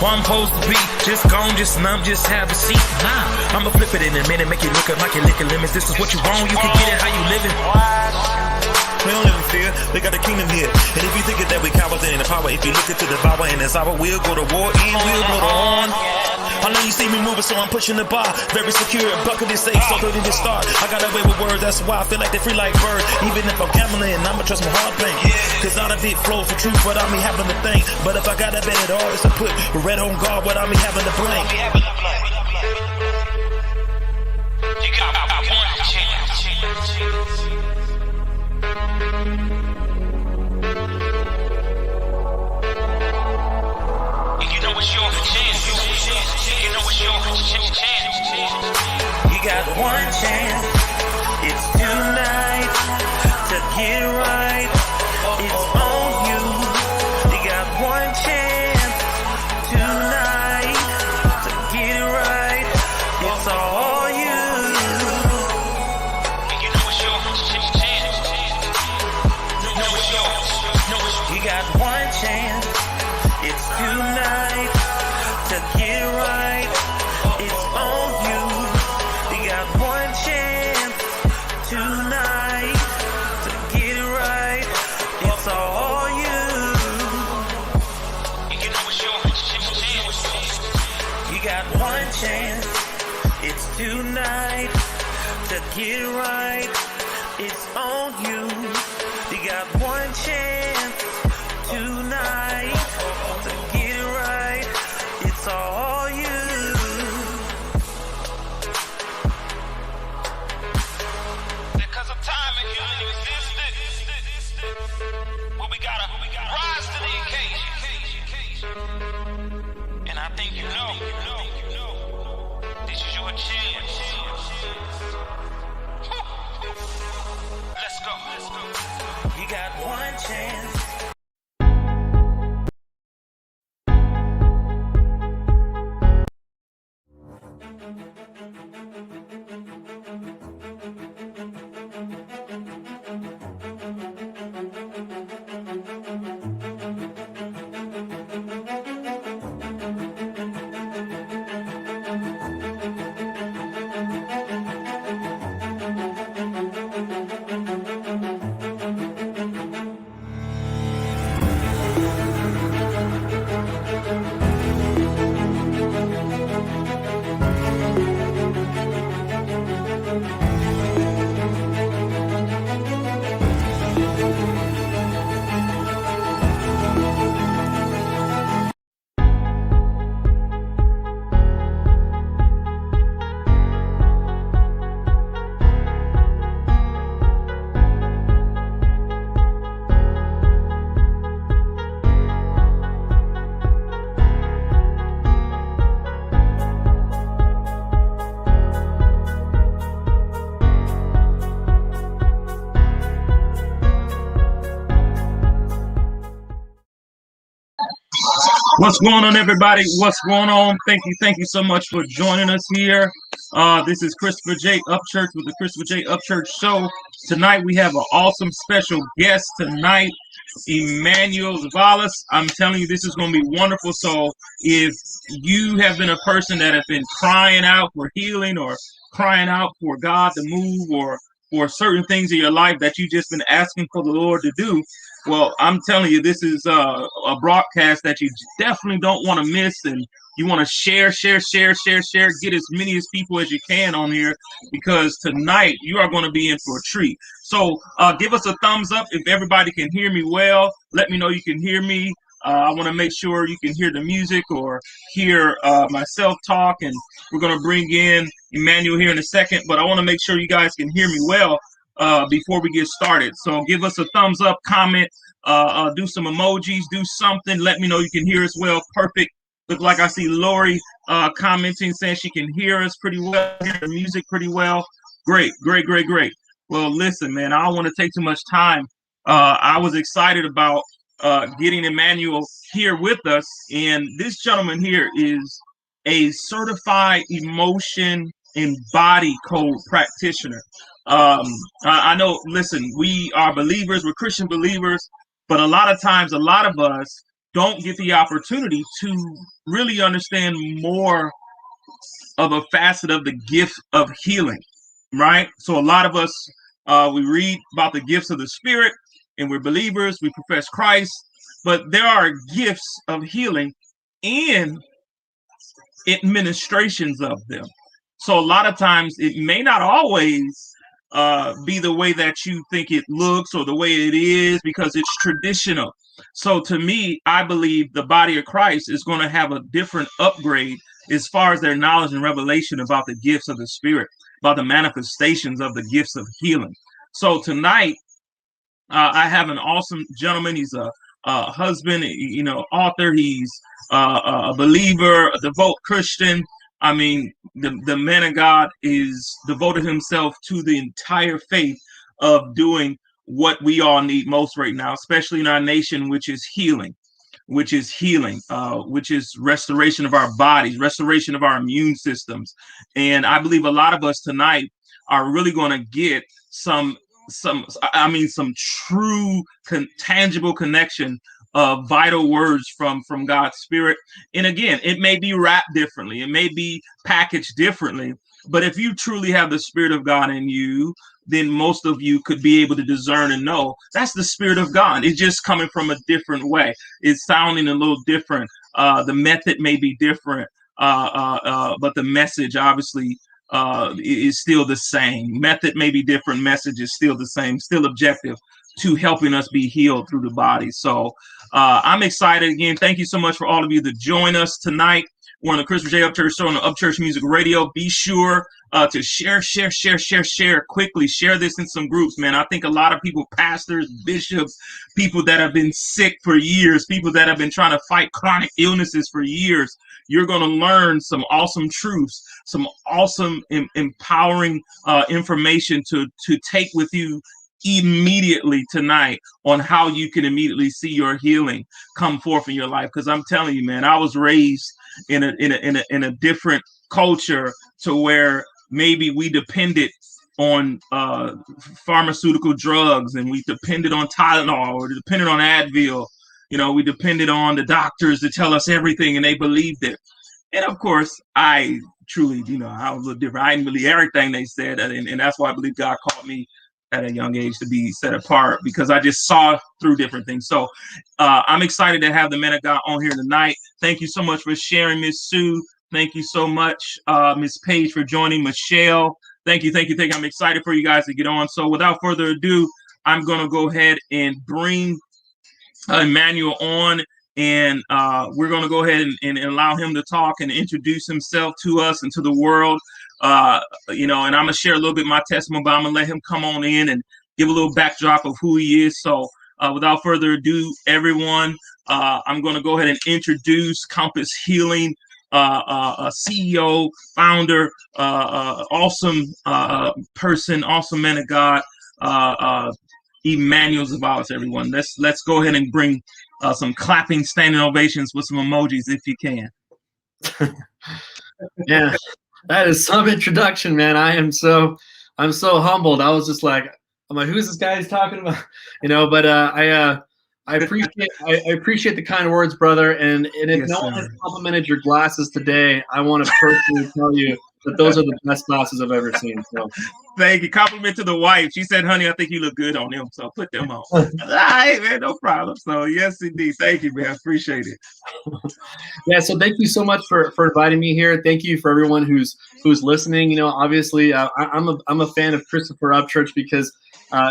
I'm supposed to be just gone, just numb, just have a seat. Nah, I'ma flip it in a minute, make it look like you're licking lemons. This is what you want, you can get it how you living. We don't live in fear, we got the kingdom here. And if you think that we cowards in the power, if you look into the power and it's our will, go to war and we'll go to on. I know you see me moving, so I'm pushing the bar. Very secure, bucket is safe, so ready to start. I got away with words, that's why I feel like they're free like birds. Even if I'm gambling, I'ma trust my heart bank. Cause not a bit flows for truth without me having to think. But if I gotta bet it all, it's to put red on guard without me having to blink. You got one chance. You know it's your chance. You know it's your chance. You got one chance. It's tonight to get right. It's on you. You got one chance tonight to get right. It's all you. You know it's your chance. No, it's yours. You got one chance. It's tonight to get right. It's on you. You got one chance tonight to get right. It's all you. You know it's your chance. You got one chance. It's tonight to get right. It's on you. You got one chance tonight to get right. It's all you. Because of time and human existence, well, we gotta rise to the occasion. And I think you know, this is your chance. Let's go. You got one chance. What's going on, everybody? What's going on? Thank you so much for joining us here. This is Christopher J. Upchurch with the Christopher J. Upchurch Show. Tonight we have an awesome special guest tonight, Emanuel Zevallos. I'm telling you, this is going to be wonderful. So if you have been a person that has been crying out for healing or crying out for God to move or for certain things in your life that you've just been asking for the Lord to do, well, I'm telling you, this is a broadcast that you definitely don't want to miss, and you want to share, get as many as people as you can on here, because tonight you are going to be in for a treat. So give us a thumbs up if everybody can hear me well. Let me know you can hear me. I want to make sure you can hear the music or hear myself talk, and we're going to bring in Emanuel here in a second, but I want to make sure you guys can hear me well before we get started. So give us a thumbs up, comment, do some emojis, do something. Let me know you can hear us well. Perfect. Look like I see Lori commenting, saying she can hear us pretty well, hear the music pretty well. Great. Well, listen, man, I don't want to take too much time. I was excited about getting Emanuel here with us, and this gentleman here is a certified emotion and body code practitioner. I know, listen, we are believers, we're Christian believers, but a lot of times, a lot of us don't get the opportunity to really understand more of a facet of the gift of healing, right? So a lot of us, we read about the gifts of the Spirit, and we're believers, we profess Christ, but there are gifts of healing and administrations of them. So a lot of times it may not always be the way that you think it looks or the way it is, because it's traditional. So to me, I believe the body of Christ is going to have a different upgrade as far as their knowledge and revelation about the gifts of the Spirit, about the manifestations of the gifts of healing. So tonight, I have an awesome gentleman. He's a husband, author. He's a believer, a devout Christian. I mean, the man of God is devoted himself to the entire faith of doing what we all need most right now, especially in our nation, which is healing, which is restoration of our bodies, restoration of our immune systems. And I believe a lot of us tonight are really going to get some true tangible connection of vital words from God's Spirit. And again, it may be wrapped differently, it may be packaged differently, but if you truly have the Spirit of God in you, then most of you could be able to discern and know that's the Spirit of God. It's just coming from a different way. It's sounding a little different. The method may be different, but the message obviously is still the same. Method may be different, message is still the same, still objective to helping us be healed through the body. So I'm excited. Again, thank you so much for all of you that join us tonight. We're on the Christopher J. Upchurch Show on the Upchurch Music Radio. Be sure to share quickly. Share this in some groups, man. I think a lot of people, pastors, bishops, people that have been sick for years, people that have been trying to fight chronic illnesses for years, you're going to learn some awesome truths, some awesome empowering information to take with you immediately tonight on how you can immediately see your healing come forth in your life. Because I'm telling you, man, I was raised in a different culture to where maybe we depended on pharmaceutical drugs, and we depended on Tylenol, or depended on Advil. We depended on the doctors to tell us everything, and they believed it. And of course, I truly, I was a little different. I didn't believe everything they said, and that's why I believe God called me at a young age to be set apart, because I just saw through different things. So I'm excited to have the man of God on here tonight. Thank you so much for sharing, Miss Sue. Thank you so much, Miss Paige, for joining. Michelle, thank you. I'm excited for you guys to get on. So without further ado, I'm going to go ahead and bring Emanuel on, and we're going to go ahead and allow him to talk and introduce himself to us and to the world. And I'm going to share a little bit of my testimony, but I'm going to let him come on in and give a little backdrop of who he is. So without further ado, everyone, I'm going to go ahead and introduce Compass Healing, CEO, founder, awesome person, awesome man of God, Emanuel Zevallos, everyone. Let's go ahead and bring some clapping, standing ovations with some emojis if you can. Yeah, that is some introduction, man. I'm so humbled. I was just like, I'm like, who's this guy he's talking about? But I appreciate the kind words, brother. And if Yes, no one has sir. complimented your glasses today, I want to personally tell you that those are the best glasses I've ever seen. So thank you. Compliment to the wife. She said, honey, I think you look good on them. So put them on. All right, man, no problem. So yes, indeed. Thank you, man. Appreciate it. Yeah, so thank you so much for inviting me here. Thank you for everyone who's listening. Obviously, I'm a fan of Christopher Upchurch because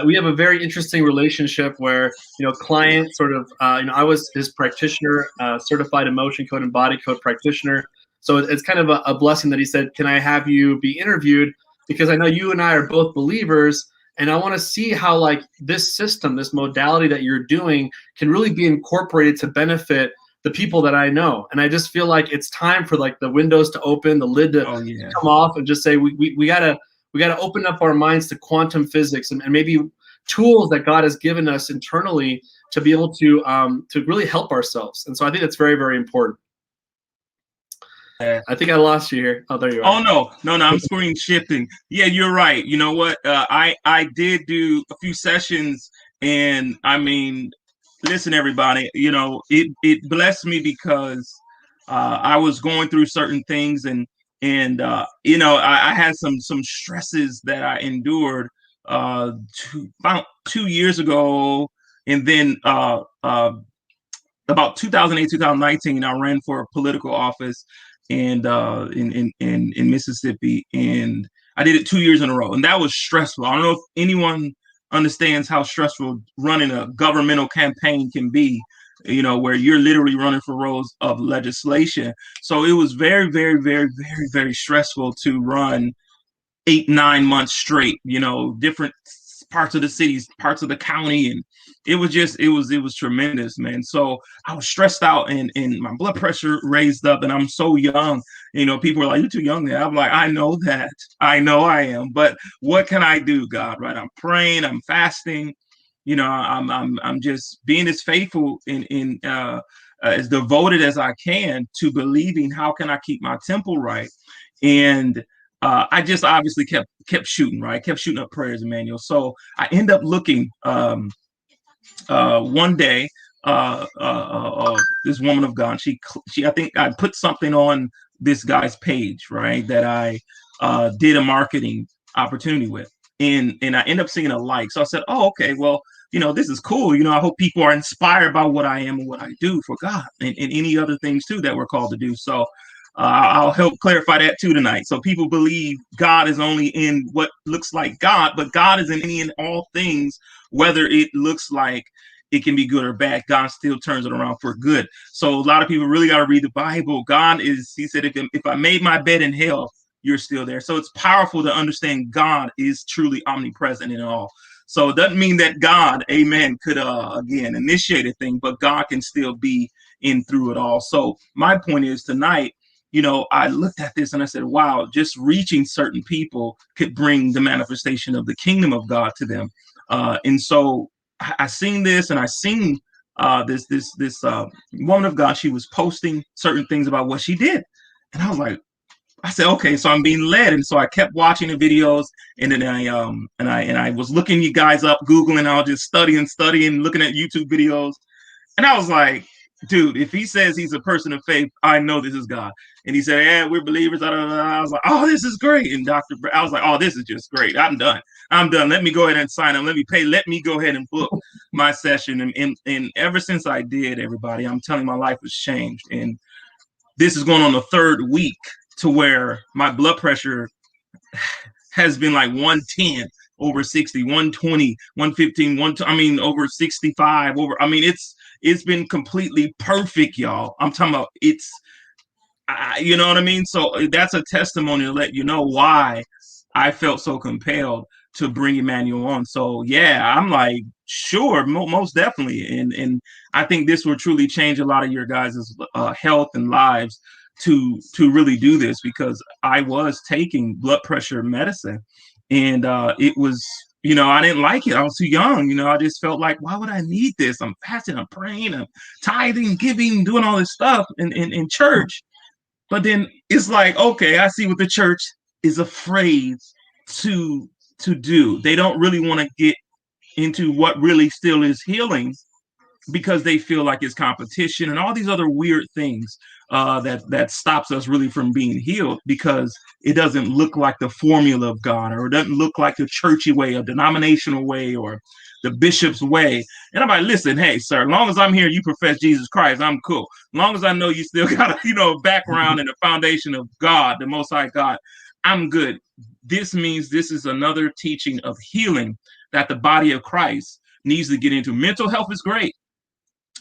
we have a very interesting relationship where client sort of I was his practitioner, certified emotion code and body code practitioner. So it's kind of a blessing that he said, "Can I have you be interviewed?" Because I know you and I are both believers, and I want to see how like this system, this modality that you're doing, can really be incorporated to benefit the people that I know. And I just feel like it's time for like the windows to open, the lid to come off, and just say we gotta open up our minds to quantum physics and maybe tools that God has given us internally to be able to really help ourselves. And so I think that's very, very important. I think I lost you here. Oh, there you are. Oh no, I'm screen shifting. Yeah, you're right. You know what? I did do a few sessions, and I mean, listen, everybody. It blessed me because I was going through certain things, and I had some stresses that I endured about 2 years ago, and then about 2008, 2019, I ran for a political office and in Mississippi, and I did it 2 years in a row, and that was stressful. I don't know if anyone understands how stressful running a governmental campaign can be, where you're literally running for roles of legislation. So it was very, very, very, very, very stressful to run 8-9 months straight, different parts of the cities, parts of the county, and it was tremendous, man. So I was stressed out, and my blood pressure raised up, and I'm so young. People are like, "You're too young." There, I'm like, I know that, I know I am, but what can I do, God? Right? I'm praying, I'm fasting. I'm just being as faithful in as devoted as I can to believing how can I keep my temple right, and I just obviously kept shooting, right? Kept shooting up prayers, Emanuel. So I end up looking one day, this woman of God, she I think I put something on this guy's page, right? That I did a marketing opportunity with, and I end up seeing a like. So I said, oh, okay, well, this is cool. I hope people are inspired by what I am and what I do for God, and any other things too that we're called to do. So I'll help clarify that too tonight. So people believe God is only in what looks like God, but God is in any and all things, whether it looks like it can be good or bad. God still turns it around for good. So a lot of people really got to read the Bible. God is, he said, if I made my bed in hell, you're still there. So it's powerful to understand God is truly omnipresent in all. So it doesn't mean that God, amen, could, again, initiate a thing, but God can still be in through it all. So my point is tonight, I looked at this and I said, wow, just reaching certain people could bring the manifestation of the kingdom of God to them. And so I seen this, and I seen this woman of God. She was posting certain things about what she did. And I said, okay, so I'm being led. And so I kept watching the videos, and then I was looking you guys up, Googling, I was just studying, looking at YouTube videos. And I was like, dude, if he says he's a person of faith, I know this is God. And he said, yeah, we're believers. I was like, oh, this is great. And I was like, oh, this is just great. I'm done. Let me go ahead and sign up. Let me pay. Let me go ahead and book my session. And ever since I did, everybody, I'm telling you, my life has changed. And this is going on the third week to where my blood pressure has been like 110 over 60, 120, 115, over 65, it's been completely perfect, y'all. I'm talking about you know what I mean? So that's a testimony to let you know why I felt so compelled to bring Emanuel on. So yeah, I'm like, sure, most definitely. And I think this will truly change a lot of your guys' health and lives to really do this, because I was taking blood pressure medicine, and it was I didn't like it. I was too young. I just felt like, why would I need this? I'm fasting, I'm praying, I'm tithing, giving, doing all this stuff in church. But then it's like, okay, I see what the church is afraid to do. They don't really want to get into what really still is healing, because they feel like it's competition and all these other weird things that stops us really from being healed, because it doesn't look like the formula of God, or it doesn't look like the churchy way, a denominational way, or the bishop's way. And I'm like, listen, hey, sir, as long as I'm here, you profess Jesus Christ, I'm cool. As long as I know you still got a background and the foundation of God, the Most High God, I'm good. This means this is another teaching of healing that the body of Christ needs to get into. Mental health is great.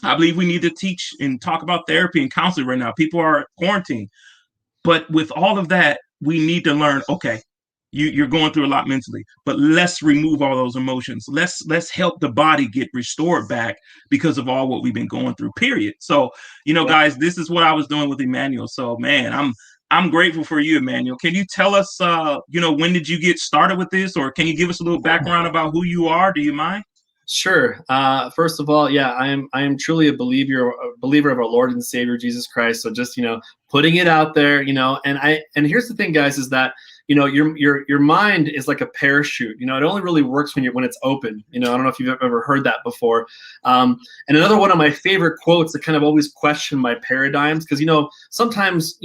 I believe we need to teach and talk about therapy and counseling right now. People are quarantined. But with all of that, we need to learn, okay, you're going through a lot mentally, but let's remove all those emotions. Let's help the body get restored back because of all what we've been going through, period. So, guys, this is what I was doing with Emanuel. So, man, I'm grateful for you, Emanuel. Can you tell us, when did you get started with this? Or can you give us a little background about who you are? Do you mind? Sure. First of all, yeah, I am truly a believer of our Lord and Savior Jesus Christ. So just putting it out there, and here's the thing, guys, is that your mind is like a parachute. It only really works when it's open. I don't know if you've ever heard that before. And another one of my favorite quotes that kind of always question my paradigms, because sometimes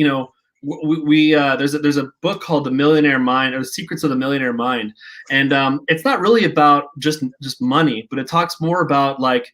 there's a book called The Millionaire Mind, or Secrets of the Millionaire Mind, and it's not really about just money, but it talks more about like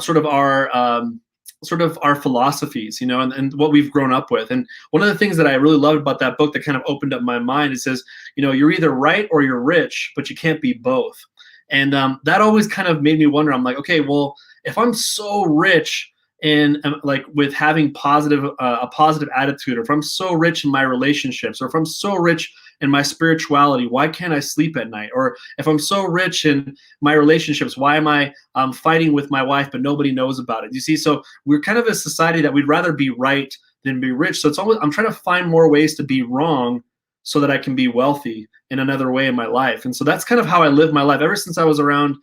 sort of our philosophies, and what we've grown up with. And one of the things that I really loved about that book that kind of opened up my mind, it says, you're either right or you're rich, but you can't be both. And that always kind of made me wonder. I'm like, okay, well, if I'm so rich and like with having a positive attitude, or if I'm so rich in my relationships, or if I'm so rich in my spirituality, why can't I sleep at night? Or if I'm so rich in my relationships, why am I fighting with my wife but nobody knows about it? You see, so we're kind of a society that we'd rather be right than be rich. So I'm trying to find more ways to be wrong so that I can be wealthy in another way in my life. And so that's kind of how I live my life ever since I was around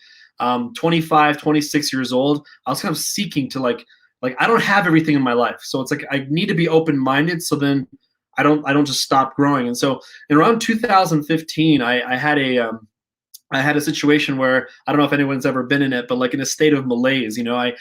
25, 26 years old. I was kind of seeking to like I don't have everything in my life. So it's like I need to be open-minded, so then I don't just stop growing. And so in around 2015, I had a situation where, I don't know if anyone's ever been in it, but like in a state of malaise. My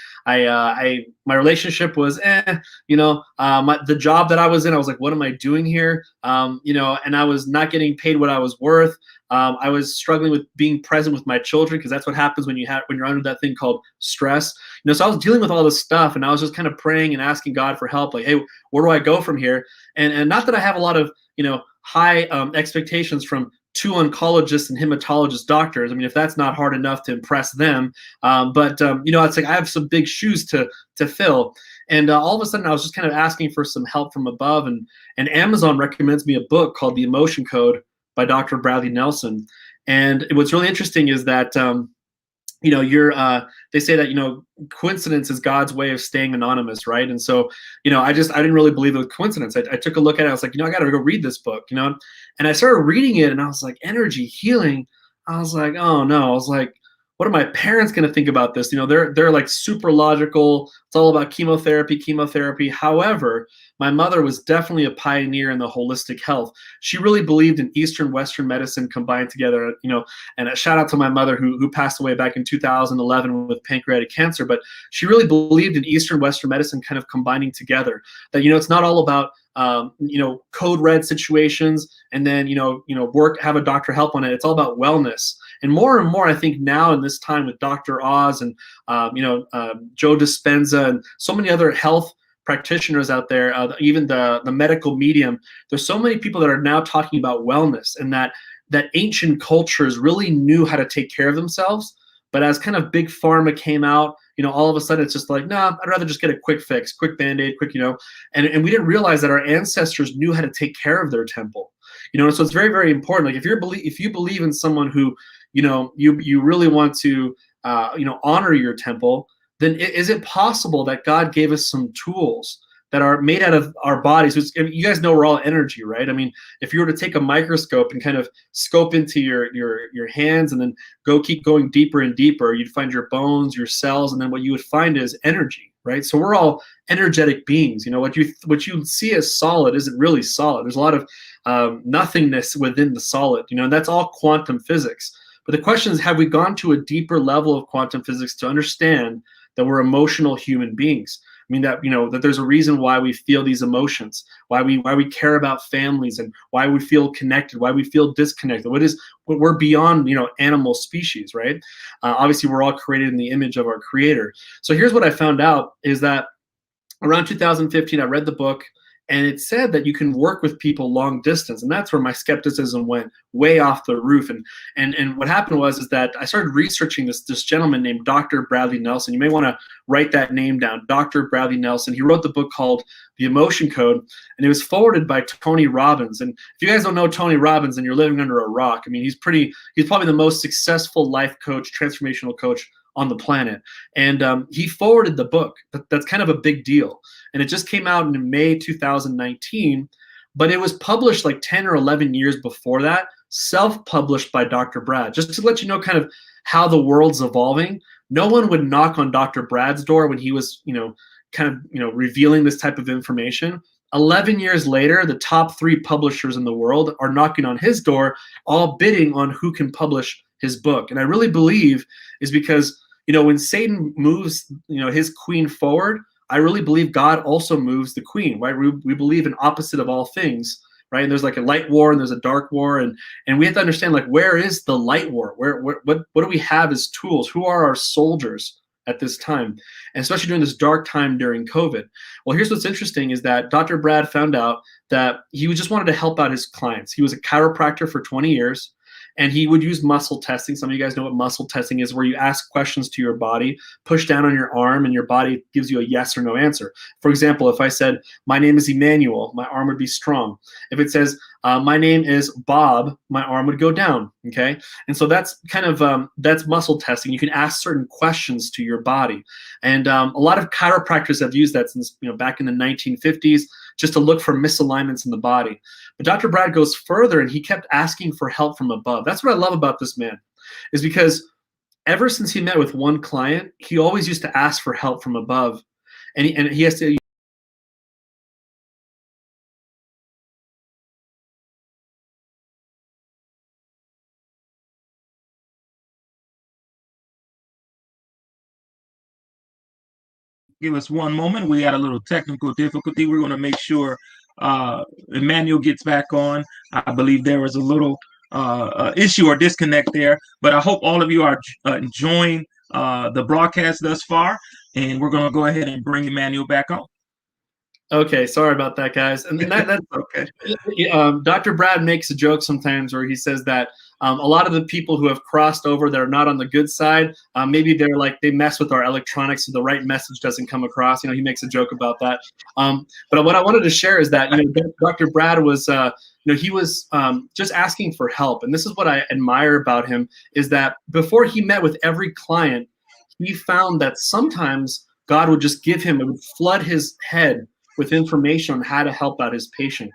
relationship was the job that I was in, I was like, what am I doing here? And I was not getting paid what I was worth. I was struggling with being present with my children, because that's what happens when you're under that thing called stress. So I was dealing with all this stuff, and I was just kind of praying and asking God for help. Like, hey, where do I go from here? And not that I have a lot of high expectations from two oncologists and hematologist doctors. I mean, if that's not hard enough to impress them, but it's like I have some big shoes to fill. And all of a sudden, I was just kind of asking for some help from above, and Amazon recommends me a book called The Emotion Code by Dr. Bradley Nelson. And what's really interesting is that they say that coincidence is God's way of staying anonymous, right? And so I didn't really believe it was coincidence. I took a look at it. I was like, I got to go read this book, and I started reading it, and I was like, energy healing. I was like, oh no. I was like, what are my parents going to think about this? They're like super logical. It's all about chemotherapy. However, my mother was definitely a pioneer in the holistic health. She really believed in Eastern, Western medicine combined together, and a shout out to my mother who passed away back in 2011 with pancreatic cancer. But she really believed in Eastern, Western medicine kind of combining together, that, it's not all about, code red situations and then, have a doctor help on it. It's all about wellness. And more, I think now in this time with Dr. Oz and, Joe Dispenza and so many other health practitioners out there, even the medical medium, there's so many people that are now talking about wellness, and that ancient cultures really knew how to take care of themselves. But as kind of big pharma came out, all of a sudden it's just like, nah, I'd rather just get a quick fix, quick Band-Aid, quick, and we didn't realize that our ancestors knew how to take care of their temple, and so it's very, very important. Like if you believe in someone who, you really want to, honor your temple, then is it possible that God gave us some tools that are made out of our bodies. You guys know we're all energy, right? I mean, if you were to take a microscope and kind of scope into your hands and then keep going deeper and deeper, you'd find your bones, your cells, and then what you would find is energy, right? So we're all energetic beings. You know, what you see as solid isn't really solid. There's a lot of nothingness within the solid, you know, and that's all quantum physics. But the question is, have we gone to a deeper level of quantum physics to understand that we're emotional human beings? I mean, that, you know, that there's a reason why we feel these emotions, why we care about families, and why we feel connected, why we feel disconnected. We're beyond, you know, animal species, right? Obviously, we're all created in the image of our Creator. So here's what I found out is that around 2015, I read the book, and it said that you can work with people long distance, and that's where my skepticism went way off the roof. And what happened was that I started researching this gentleman named Dr. Bradley Nelson. You may want to write that name down, Dr. Bradley Nelson. He wrote the book called The Emotion Code, and it was forwarded by Tony Robbins. And if you guys don't know Tony Robbins, then you're living under a rock. I mean, he's probably the most successful life coach, transformational coach on the planet. And he forwarded the book. That's kind of a big deal. And it just came out in May 2019, but it was published like 10 or 11 years before that, self-published by Dr. Brad. Just to let you know kind of how the world's evolving. No one would knock on Dr. Brad's door when he was, you know, kind of, you know, revealing this type of information. 11 years later, the top 3 publishers in the world are knocking on his door, all bidding on who can publish his book. And I really believe is because, you know, when Satan moves, you know, his queen forward, I really believe God also moves the queen, right? We believe in opposite of all things, right? And there's like a light war and there's a dark war, and we have to understand, like, where is the light war? What do we have as tools? Who are our soldiers at this time? And especially during this dark time during COVID. Well, here's what's interesting is that Dr. Brad found out that he just wanted to help out his clients. He was a chiropractor for 20 years. And he would use muscle testing. Some of you guys know what muscle testing is, where you ask questions to your body, push down on your arm, and your body gives you a yes or no answer. For example, if I said, my name is Emanuel, my arm would be strong. If it says, my name is Bob, my arm would go down, okay? And so that's kind of, that's muscle testing. You can ask certain questions to your body. And a lot of chiropractors have used that since, you know, back in the 1950s, just to look for misalignments in the body. But Dr. Brad goes further, and he kept asking for help from above. That's what I love about this man, is because ever since he met with one client, he always used to ask for help from above. And he has to. Give us one moment. We had a little technical difficulty. We're going to make sure Emmanuel gets back on. I believe there was a little issue or disconnect there, but I hope all of you are enjoying the broadcast thus far, and we're going to go ahead and bring Emmanuel back on. Okay, sorry about that, guys. And that's okay. Dr. Brad makes a joke sometimes where he says that a lot of the people who have crossed over that are not on the good side, maybe they're like, they mess with our electronics so the right message doesn't come across. You know, he makes a joke about that. But what I wanted to share is that, you know, Dr. Brad was, you know, he was just asking for help. And this is what I admire about him, is that before he met with every client, he found that sometimes God would just give him, it would flood his head with information on how to help out his patient.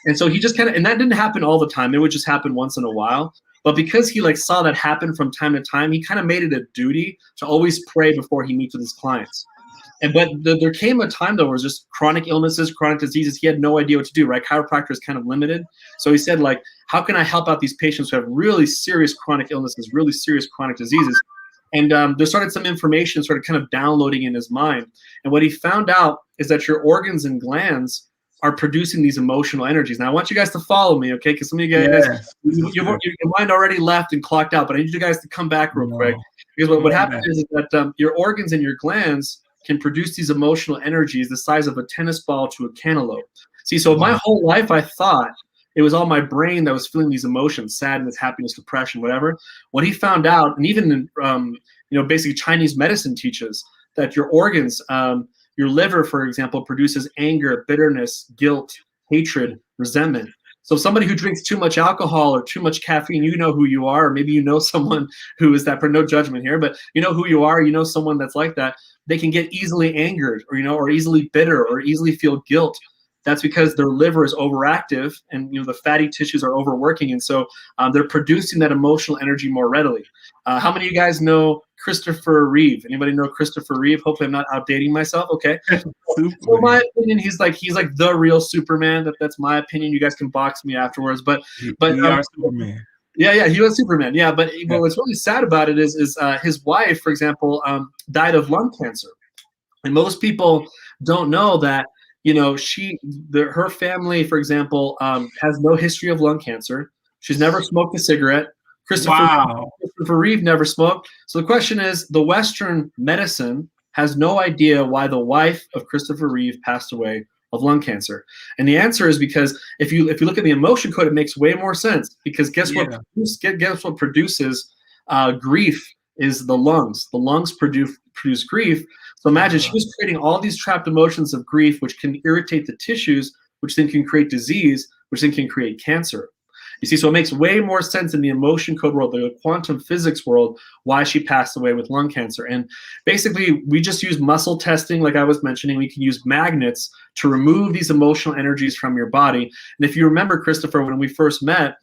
And so he just kind of, and that didn't happen all the time. It would just happen once in a while. But because he like saw that happen from time to time, he kind of made it a duty to always pray before he meets with his clients. But there came a time though where it was just chronic illnesses, chronic diseases. He had no idea what to do, right? Chiropractor is kind of limited. So he said, like, how can I help out these patients who have really serious chronic illnesses, really serious chronic diseases? And there started some information started kind of downloading in his mind. And what he found out is that your organs and glands are producing these emotional energies. Now, I want you guys to follow me, okay? Because some of you guys, your mind already left and clocked out, but I need you guys to come back real quick. Because what happens is that your organs and your glands can produce these emotional energies the size of a tennis ball to a cantaloupe. See, so my whole life I thought it was all my brain that was feeling these emotions, sadness, happiness, depression, whatever. What he found out, and even in, you know, basically Chinese medicine teaches that your organs, your liver, for example, produces anger, bitterness, guilt, hatred, resentment. So somebody who drinks too much alcohol or too much caffeine, you know who you are, or maybe you know someone who is that, for no judgment here, but you know who you are, you know someone that's like that. They can get easily angered, or, you know, or easily bitter, or easily feel guilt. That's because their liver is overactive, and, you know, the fatty tissues are overworking, and so they're producing that emotional energy more readily. How many of you guys know Christopher Reeve? Anybody know Christopher Reeve? Hopefully, I'm not outdating myself. Okay. So in my opinion, he's like the real Superman. That's my opinion. You guys can box me afterwards, but we are Superman. Yeah, he was Superman. Yeah, but what's really sad about it is his wife, for example, died of lung cancer, and most people don't know that. You know, her family, for example, has no history of lung cancer. She's never smoked a cigarette. Christopher Reeve never smoked. So the question is, the Western medicine has no idea why the wife of Christopher Reeve passed away of lung cancer. And the answer is because if you look at the emotion code, it makes way more sense. Because guess what produces grief is the lungs. The lungs produce grief. So imagine she was creating all these trapped emotions of grief, which can irritate the tissues, which then can create disease, which then can create cancer. You see, so it makes way more sense in the emotion code world, the quantum physics world, why she passed away with lung cancer. And basically, we just use muscle testing, like I was mentioning. We can use magnets to remove these emotional energies from your body. And if you remember, Christopher, when we first met,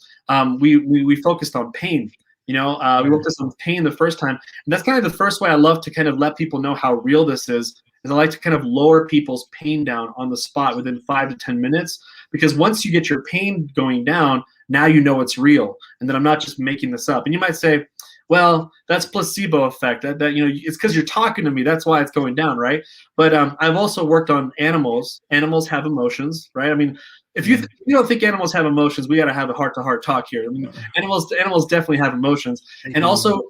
we focused on pain. You know, we worked on pain the first time. And that's kind of the first way I love to kind of let people know how real this is I like to kind of lower people's pain down on the spot within 5 to 10 minutes. Because once you get your pain going down, now you know it's real, and that I'm not just making this up. And you might say, well, that's placebo effect. That you know, it's because you're talking to me. That's why it's going down, right? But I've also worked on animals. Animals have emotions, right? I mean, if you you don't think animals have emotions, we got to have a heart-to-heart talk here. I mean, animals definitely have emotions, and also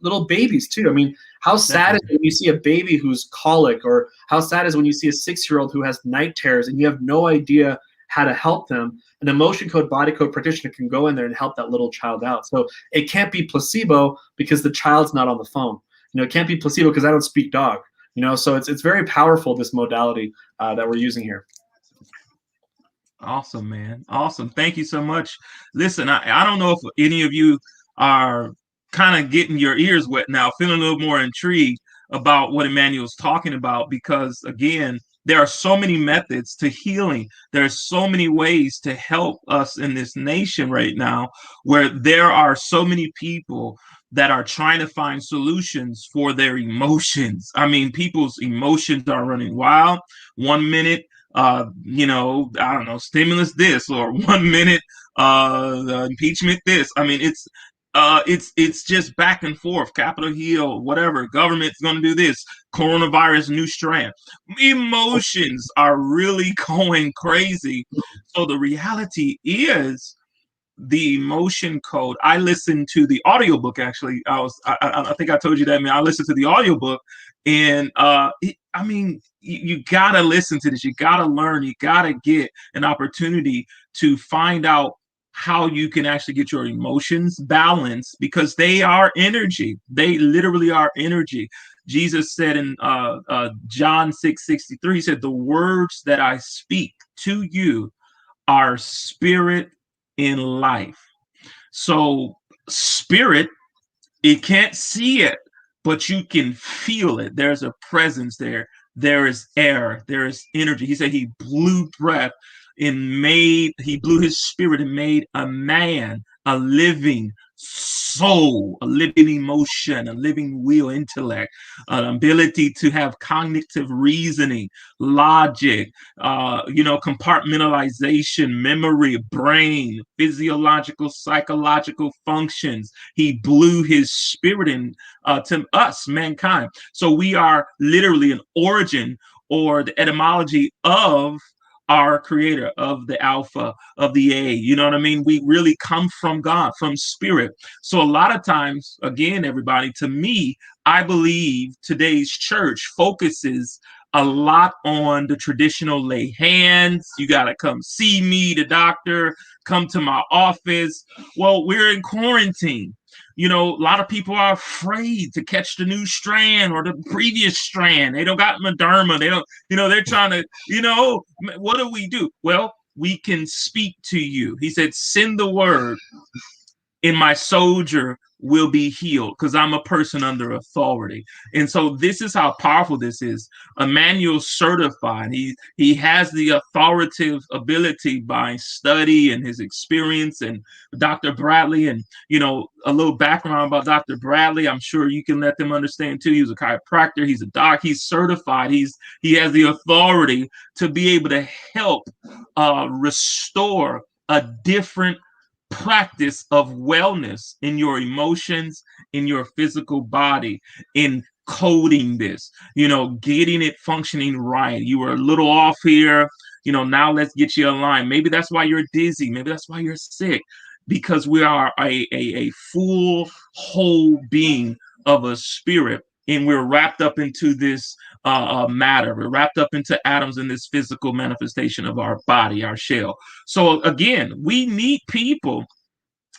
little babies too. I mean, how sad is it when you see a baby who's colic, or how sad is it when you see a 6-year-old who has night terrors and you have no idea how to help them? An emotion code, body code practitioner can go in there and help that little child out. So it can't be placebo because the child's not on the phone. You know, it can't be placebo because I don't speak dog. You know, so it's very powerful, this modality that we're using here. Awesome, man. Awesome. Thank you so much. Listen, I don't know if any of you are kind of getting your ears wet now, feeling a little more intrigued about what Emanuel's talking about, because again, there are so many methods to healing. There are so many ways to help us in this nation right now, where there are so many people that are trying to find solutions for their emotions. I mean, people's emotions are running wild. 1 minute, you know, I don't know, stimulus this, or 1 minute, impeachment this. I mean, it's just back and forth. Capitol Hill, whatever. Government's going to do this. Coronavirus, new strand. Emotions are really going crazy. So the reality is, the emotion code. I listened to the audiobook. Actually, I think I told you that. I mean, I listened to the audiobook, and I mean, you gotta listen to this. You gotta learn. You gotta get an opportunity to find out how you can actually get your emotions balanced, because they are energy. They literally are energy. Jesus said in John 6:63, he said, "The words that I speak to you are spirit in life." So spirit, it can't see it, but you can feel it. There's a presence there. There is air. There is energy. He said he blew breath and he blew his spirit and made a man, a living soul, a living emotion, a living will, intellect, an ability to have cognitive reasoning, logic, you know, compartmentalization, memory, brain, physiological, psychological functions. He blew his spirit in to us, mankind. So we are literally an origin, or the etymology of our creator, of the alpha, of the A. You know what I mean? We really come from God, from spirit. So a lot of times, again, everybody, to me, I believe today's church focuses a lot on the traditional lay hands. You got to come see me, the doctor, come to my office. Well, we're in quarantine. You know, a lot of people are afraid to catch the new strand or the previous strand. They don't got Moderna. They don't, you know, they're trying to, you know, what do we do? Well, we can speak to you. He said, send the word and my soldier will be healed, because I'm a person under authority. And so this is how powerful this is. Emanuel certified. He has the authoritative ability by study and his experience. And Dr. Bradley, and a little background about Dr. Bradley, I'm sure you can let them understand too. He was a chiropractor, he's a doc, he's certified, he has the authority to be able to help restore a different practice of wellness in your emotions, in your physical body, in coding this, getting it functioning right. You were a little off here, now let's get you aligned. Maybe that's why you're dizzy. Maybe that's why you're sick, because we are a full, whole being of a spirit. And we're wrapped up into this matter. We're wrapped up into atoms in this physical manifestation of our body, our shell. So again, we need people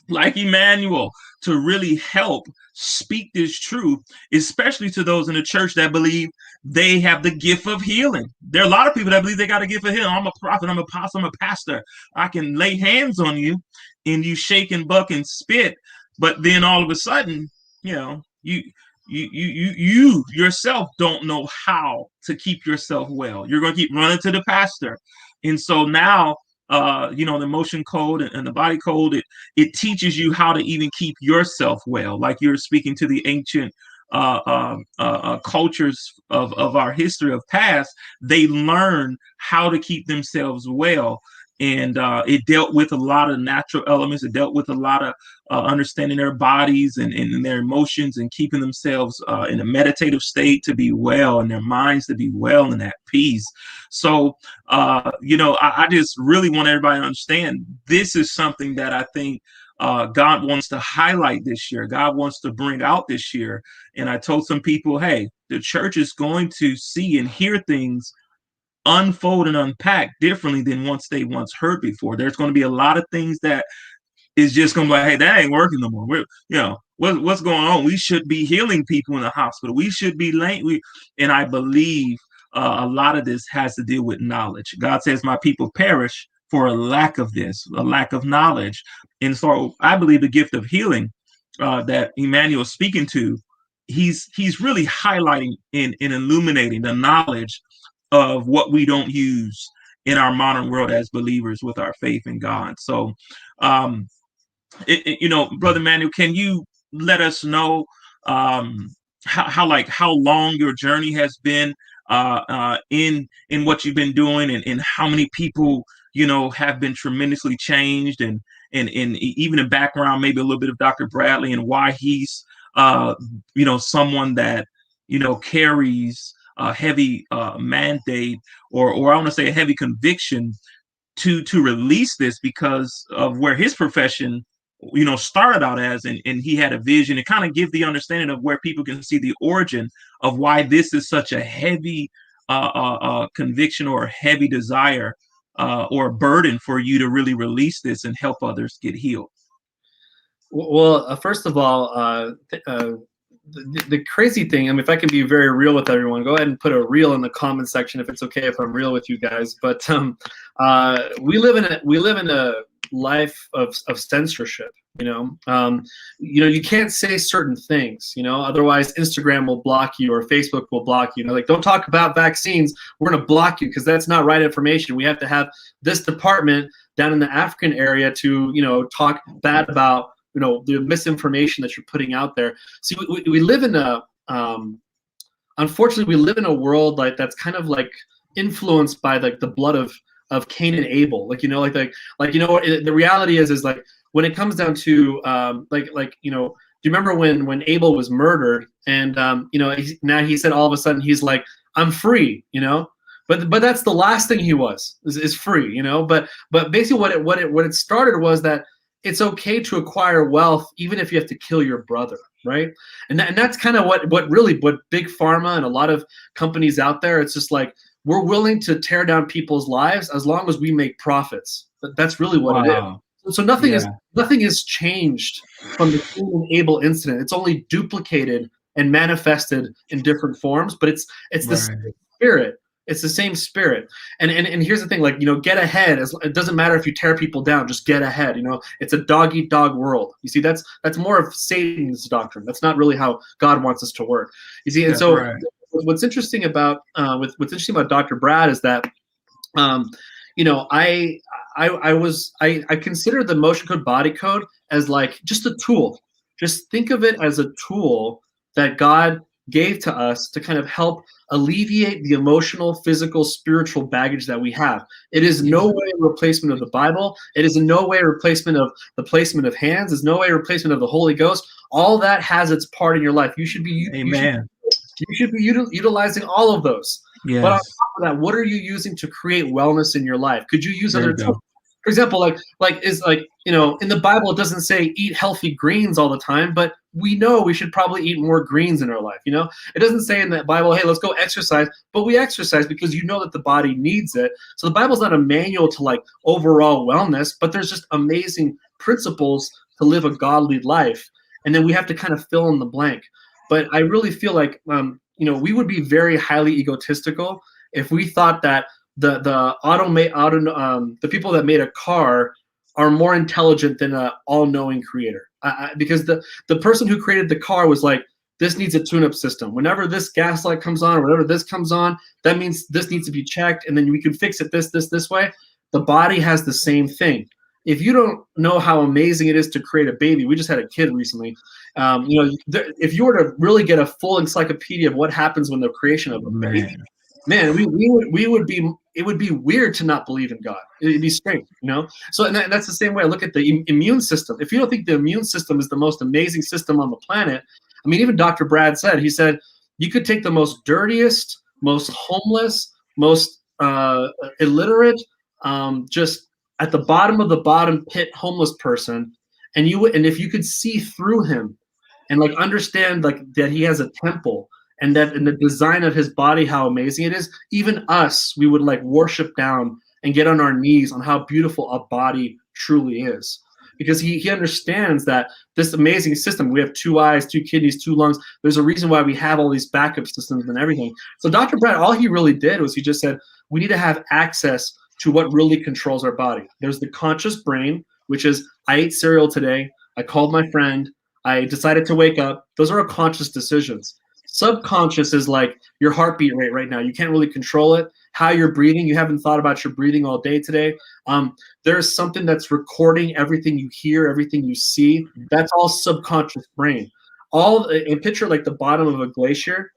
like Emanuel to really help speak this truth, especially to those in the church that believe they have the gift of healing. There are a lot of people that believe they got a gift of healing. I'm a prophet, I'm an apostle, I'm a pastor. I can lay hands on you and you shake and buck and spit, but then all of a sudden, you yourself don't know how to keep yourself well. You're going to keep running to the pastor. And so now, the emotion code and the body code, it teaches you how to even keep yourself well. Like you're speaking to the ancient cultures of our history of past, they learn how to keep themselves well. And it dealt with a lot of natural elements. It dealt with a lot of understanding their bodies and their emotions, and keeping themselves in a meditative state to be well, and their minds to be well and at peace. So, I just really want everybody to understand this is something that I think God wants to highlight this year. God wants to bring out this year. And I told some people, hey, the church is going to see and hear things unfold and unpack differently than they once heard before. There's going to be a lot of things that is just going to be like, hey, that ain't working no more. What's going on? We should be healing people in the hospital. We should be and I believe a lot of this has to deal with knowledge. God says, my people perish for a lack of this, a lack of knowledge. And so I believe the gift of healing that Emanuel is speaking to, he's really highlighting and illuminating the knowledge of what we don't use in our modern world as believers with our faith in God. So, Brother Manuel, can you let us know how long your journey has been in what you've been doing, and how many people have been tremendously changed, and even in background, maybe a little bit of Dr. Bradley and why he's someone that carries a heavy mandate, or I want to say a heavy conviction to release this, because of where his profession started out as, and he had a vision to kind of give the understanding of where people can see the origin of why this is such a heavy conviction, or a heavy desire, or a burden for you to really release this and help others get healed. Well, first of all, the crazy thing, I mean, if I can be very real with everyone, go ahead and put a real in the comment section if it's okay if I'm real with you guys. But we live in a life of censorship. You can't say certain things. Otherwise Instagram will block you, or Facebook will block you. Like, don't talk about vaccines. We're gonna block you because that's not right information. We have to have this department down in the African area to talk bad about the misinformation that you're putting out there. See, we live in unfortunately, we live in a world that's kind of like influenced by the blood of Cain and Abel. The reality is like, when it comes down to do you remember when Abel was murdered, and now he said all of a sudden he's like, I'm free, but that's the last thing he was is free, but basically what it started was that it's okay to acquire wealth even if you have to kill your brother, right? And that's kind of what big pharma and a lot of companies out there, it's just like, we're willing to tear down people's lives as long as we make profits. That's really what it is. So nothing has changed from the Cain and Abel incident. It's only duplicated and manifested in different forms, but it's the spirit It's the same spirit. And here's the thing, like, get ahead. It doesn't matter if you tear people down, just get ahead. It's a dog eat dog world. You see, that's more of Satan's doctrine. That's not really how God wants us to work. You see, and That's so right. what's interesting about Dr. Brad is that I consider the motion code body code as like just a tool. Just think of it as a tool that God gave to us to kind of help alleviate the emotional, physical, spiritual baggage that we have. It is no way a replacement of the Bible. It is in no way a replacement of the placement of hands. It's no way a replacement of the Holy Ghost. All that has its part in your life. You should be utilizing all of those. Yes. But on top of that, what are you using to create wellness in your life? Could you use There other you go. tools? For example, in the Bible, it doesn't say eat healthy greens all the time, but we know we should probably eat more greens in our life. It doesn't say in the Bible, hey, let's go exercise, but we exercise because that the body needs it. So the Bible's not a manual to like overall wellness, but there's just amazing principles to live a godly life. And then we have to kind of fill in the blank. But I really feel like, we would be very highly egotistical if we thought that the people that made a car are more intelligent than an all-knowing creator. Because the person who created the car was like, this needs a tune-up system. Whenever this gas light comes on, or whenever this comes on, that means this needs to be checked, and then we can fix it this way. The body has the same thing. If you don't know how amazing it is to create a baby, we just had a kid recently. If you were to really get a full encyclopedia of what happens when the creation of a baby, man, it would be weird to not believe in God. It'd be strange, So and that's the same way I look at the immune system. If you don't think the immune system is the most amazing system on the planet, I mean, even Dr. Brad said, you could take the most dirtiest, most homeless, most illiterate, just at the bottom of the bottom pit homeless person, and if you could see through him and like understand like that he has a temple, and that in the design of his body, how amazing it is, even us, we would like worship down and get on our knees on how beautiful a body truly is. Because he understands that this amazing system, we have 2 eyes, 2 kidneys, 2 lungs. There's a reason why we have all these backup systems and everything. So Dr. Brad, all he really did was he just said, we need to have access to what really controls our body. There's the conscious brain, which is, I ate cereal today, I called my friend, I decided to wake up. Those are our conscious decisions. Subconscious is like your heartbeat rate right now. You can't really control it. How you're breathing, you haven't thought about your breathing all day today. There's something that's recording everything you hear, everything you see. That's all subconscious brain. And picture like the bottom of a glacier,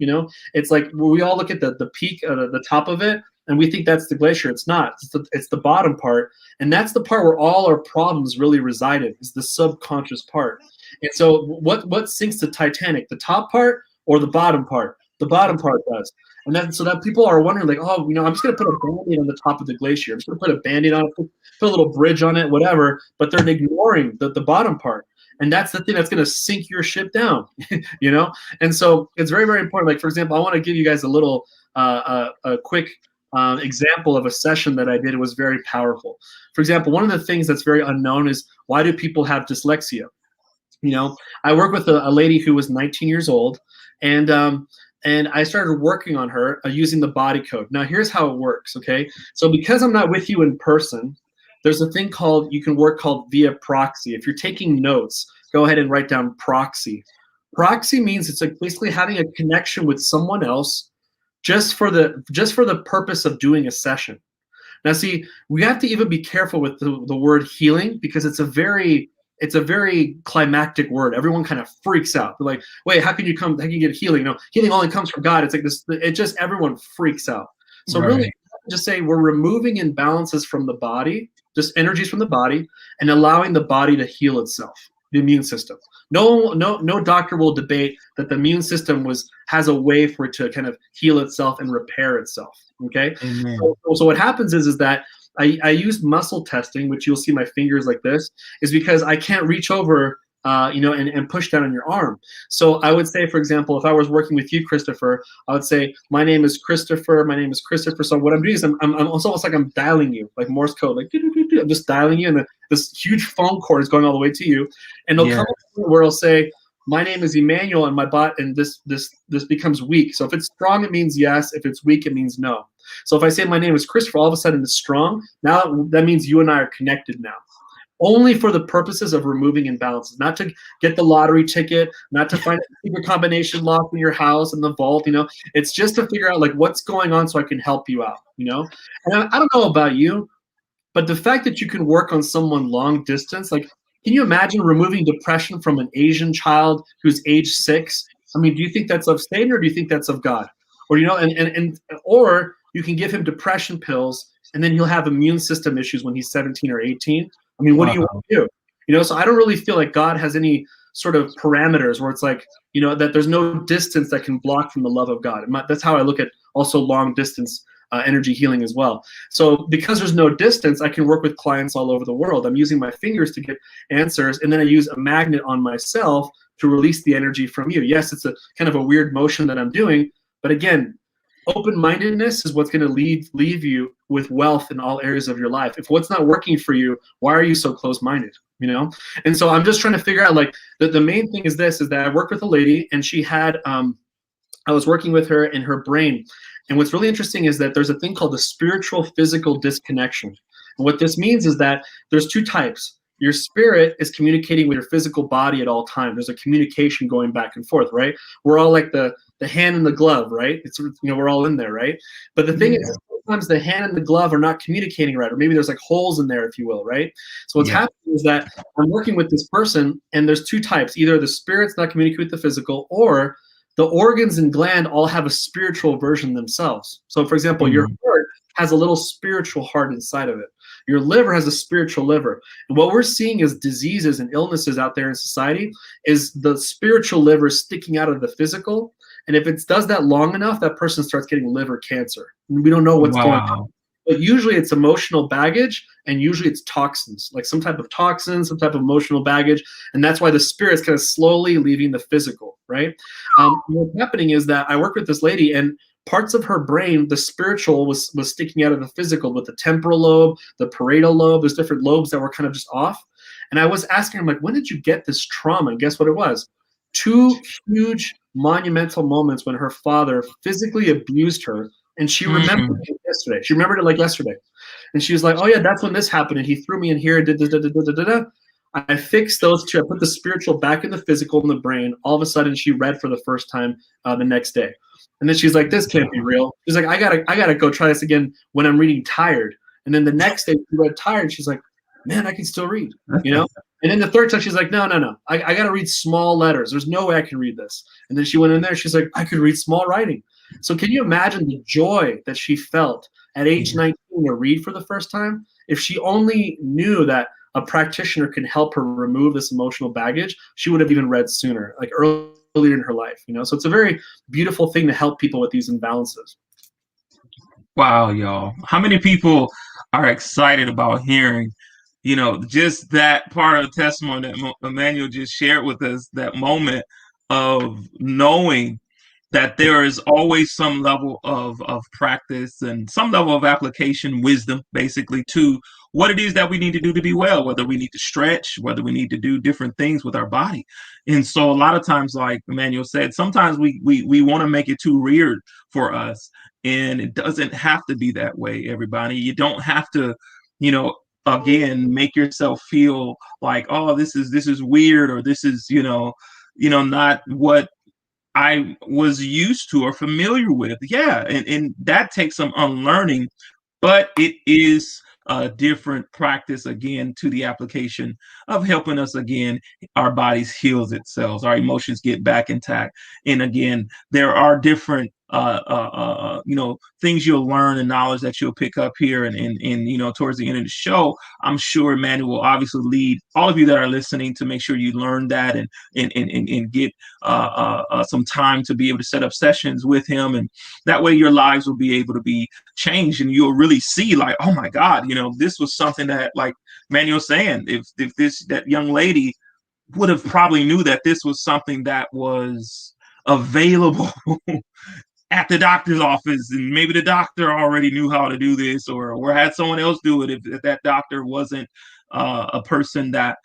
it's like we all look at the peak, the top of it, and we think that's the glacier. It's not. It's the bottom part, and that's the part where all our problems really reside in, is the subconscious part. And so what sinks the Titanic, the top part or the bottom part? The bottom part does. And then so that people are wondering like, oh, I'm just going to put a Band-Aid on the top of the glacier. I'm just going to put a Band-Aid on it, put a little bridge on it, whatever. But they're ignoring the bottom part. And that's the thing that's going to sink your ship down, And so it's very, very important. Like, for example, I want to give you guys a little a quick example of a session that I did. It was very powerful. For example, one of the things that's very unknown is, why do people have dyslexia? I work with a lady who was 19 years old, and I started working on her using the body code. Now, here's how it works, okay? So because I'm not with you in person, there's a thing you can work called via proxy. If you're taking notes, go ahead and write down proxy. Proxy means it's like basically having a connection with someone else just for the purpose of doing a session. Now, see, we have to even be careful with the word healing, because it's a very climactic word. Everyone kind of freaks out. They're like, wait, how can you get healing? Healing only comes from God. It's like this, everyone freaks out. So really just say we're removing imbalances from the body, just energies from the body, and allowing the body to heal itself, the immune system. No doctor will debate that the immune system has a way for it to kind of heal itself and repair itself. Okay. So what happens is that I use muscle testing, which you'll see my fingers like this, is because I can't reach over, and push down on your arm. So I would say, for example, if I was working with you, Christopher, I would say, my name is Christopher. My name is Christopher. So what I'm doing is I'm it's almost like I'm dialing you, like Morse code, like I'm just dialing you, and this huge phone cord is going all the way to you, and it'll come where it'll say, my name is Emanuel, and and this becomes weak. So if it's strong, it means yes. If it's weak, it means no. So if I say my name is Christopher, all of a sudden it's strong. Now that means you and I are connected now. Only for the purposes of removing imbalances, not to get the lottery ticket, not to find a secret combination lock in your house in the vault, it's just to figure out like what's going on so I can help you out, And I don't know about you, but the fact that you can work on someone long distance, like, can you imagine removing depression from an Asian child who's age 6? I mean, do you think that's of Satan, or do you think that's of God? Or, or you can give him depression pills and then he'll have immune system issues when he's 17 or 18. I mean, what do you want to do? So I don't really feel like God has any sort of parameters where it's like, that there's no distance that can block from the love of God. That's how I look at also long distance energy healing as well. So because there's no distance, I can work with clients all over the world. I'm using my fingers to get answers, and then I use a magnet on myself to release the energy from you. Yes, it's a kind of a weird motion that I'm doing, but again, open-mindedness is what's going to leave you with wealth in all areas of your life. If what's not working for you, why are you so close-minded? And so I'm just trying to figure out, like, the main thing is that I worked with a lady, and she had I was working with her in her brain. And what's really interesting is that there's a thing called the spiritual physical disconnection. And what this means is that there's two types. Your spirit is communicating with your physical body at all times. There's a communication going back and forth, right? We're all like the hand and the glove, right? It's, we're all in there, right? But the thing is, sometimes the hand and the glove are not communicating right, or maybe there's like holes in there, if you will, right? So what's happening is that I'm working with this person, and there's two types. Either the spirit's not communicating with the physical, or the organs and gland all have a spiritual version themselves. So, for example, your heart has a little spiritual heart inside of it. Your liver has a spiritual liver. And what we're seeing is diseases and illnesses out there in society is the spiritual liver sticking out of the physical. And if it does that long enough, that person starts getting liver cancer. And we don't know what's going on. But usually it's emotional baggage, and usually it's toxins, like some type of toxin, some type of emotional baggage. And that's why the spirit's kind of slowly leaving the physical, right? What's happening is that I worked with this lady, and parts of her brain, the spiritual was sticking out of the physical, with the temporal lobe, the parietal lobe. There's different lobes that were kind of just off. And I was asking her, like, when did you get this trauma? And guess what it was? 2 huge monumental moments when her father physically abused her. And she remembered it yesterday. She remembered it like yesterday. And she was like, oh yeah, that's when this happened. And he threw me in here and did da. I fixed those two. I put the spiritual back in the physical in the brain. All of a sudden she read for the first time the next day. And then she's like, this can't be real. She's like, I gotta go try this again when I'm reading tired. And then the next day she read tired. She's like, man, I can still read, And then the third time she's like, no. I got to read small letters. There's no way I can read this. And then she went in there. She's like, I could read small writing. So can you imagine the joy that she felt at age 19 to read for the first time? If she only knew that a practitioner can help her remove this emotional baggage, she would have even read sooner, like earlier in her life. So it's a very beautiful thing to help people with these imbalances. Wow, y'all. How many people are excited about hearing, just that part of the testimony that Emanuel just shared with us, that moment of knowing that there is always some level of practice and some level of application wisdom, basically, to what it is that we need to do to be well, whether we need to stretch, whether we need to do different things with our body. And so a lot of times, like Emanuel said, sometimes we want to make it too weird for us. And it doesn't have to be that way, everybody. You don't have to, again, make yourself feel like, oh, this is weird, or this is, not what I was used to or familiar with. Yeah, and that takes some unlearning, but it is a different practice, again, to the application of helping us, again, our bodies heals itself, our emotions get back intact. And again, there are different things you'll learn and knowledge that you'll pick up here and towards the end of the show. I'm sure Emanuel will obviously lead all of you that are listening to make sure you learn that and get some time to be able to set up sessions with him, and that way your lives will be able to be changed, and you'll really see, like, oh my God, this was something that, like Emanuel's saying, if that young lady would have probably knew that this was something that was available at the doctor's office, and maybe the doctor already knew how to do this, or had someone else do it, if that doctor wasn't a person that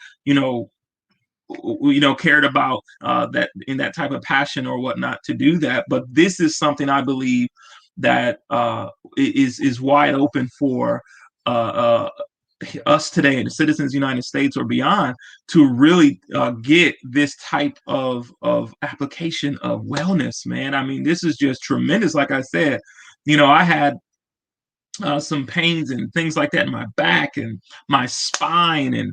cared about that in that type of passion or whatnot to do that. But this is something I believe that is wide open for us today, the citizens of the United States or beyond, to really get this type of application of wellness, man. I mean, this is just tremendous. Like I said, I had some pains and things like that in my back and my spine, and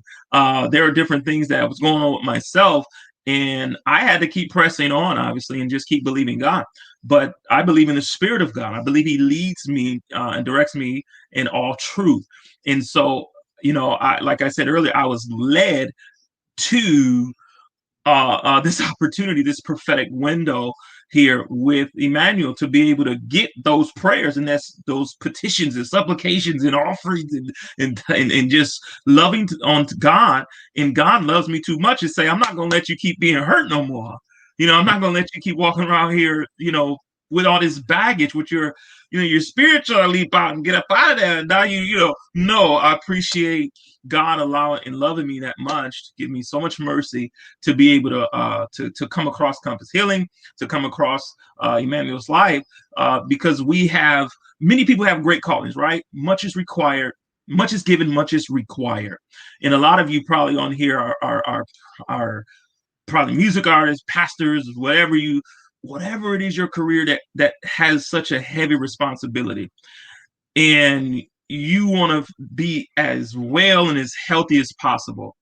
there are different things that was going on with myself, and I had to keep pressing on, obviously, and just keep believing God. But I believe in the Spirit of God. I believe He leads me and directs me in all truth. And so, like I said earlier, I was led to this opportunity, this prophetic window here with Emanuel, to be able to get those prayers, and that's those petitions and supplications and offerings and just loving on God. And God loves me too much to say, I'm not going to let you keep being hurt no more. I'm not going to let you keep walking around here, with all this baggage, with your spiritual leap out and get up out of there. And now no, I appreciate God allowing and loving me that much to give me so much mercy to be able to come across Compass Healing, to come across Emanuel's life, because many people have great callings, right? Much is required, much is given, much is required. And a lot of you probably on here are probably music artists, pastors, whatever it is, your career that has such a heavy responsibility, and you want to be as well and as healthy as possible.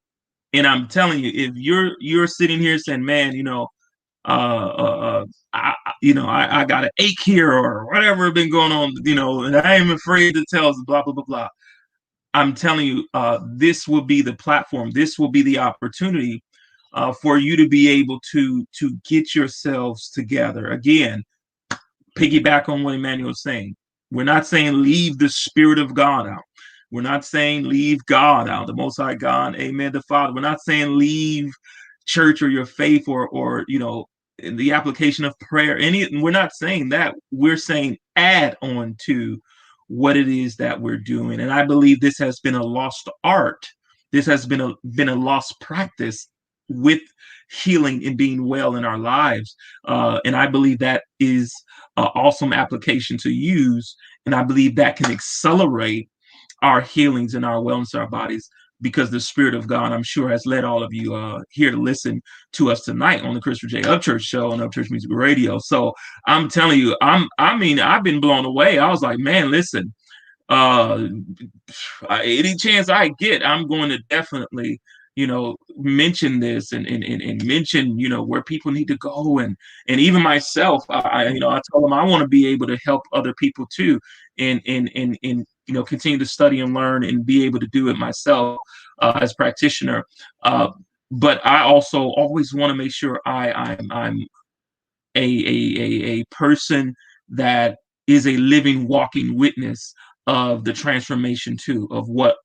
And I'm telling you, if you're sitting here saying, man, I got an ache here or whatever been going on, and I am afraid to tell, blah blah blah blah. I'm telling you, this will be the platform. This will be the opportunity for you to be able to get yourselves together. Again, piggyback on what Emanuel is saying. We're not saying leave the Spirit of God out. We're not saying leave God out, the Most High God, Amen, the Father. We're not saying leave church or your faith or in the application of prayer. We're not saying that. We're saying add on to what it is that we're doing. And I believe this has been a lost art. This has been a lost practice with healing and being well in our lives. And I believe that is an awesome application to use. And I believe that can accelerate our healings and our wellness of our bodies, because the Spirit of God, I'm sure, has led all of you here to listen to us tonight on the Christopher J. Upchurch show on Upchurch Music Radio. So I'm telling you, I've been blown away. I was like, man, listen, any chance I get, I'm going to definitely mention this and mention where people need to go, and even myself, I told them I want to be able to help other people too, and continue to study and learn and be able to do it myself as practitioner. But I also always want to make sure I'm a person that is a living, walking witness of the transformation too, of what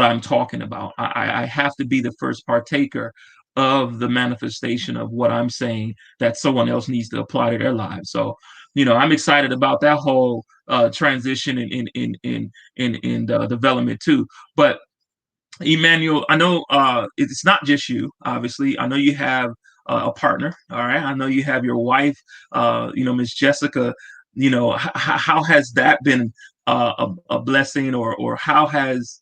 I'm talking about. I have to be the first partaker of the manifestation of what I'm saying that someone else needs to apply to their lives. So, I'm excited about that whole transition in development too. But Emanuel, I know it's not just you. Obviously, I know you have a partner. All right, I know you have your wife, Miss Jessica. How has that been a blessing, or how has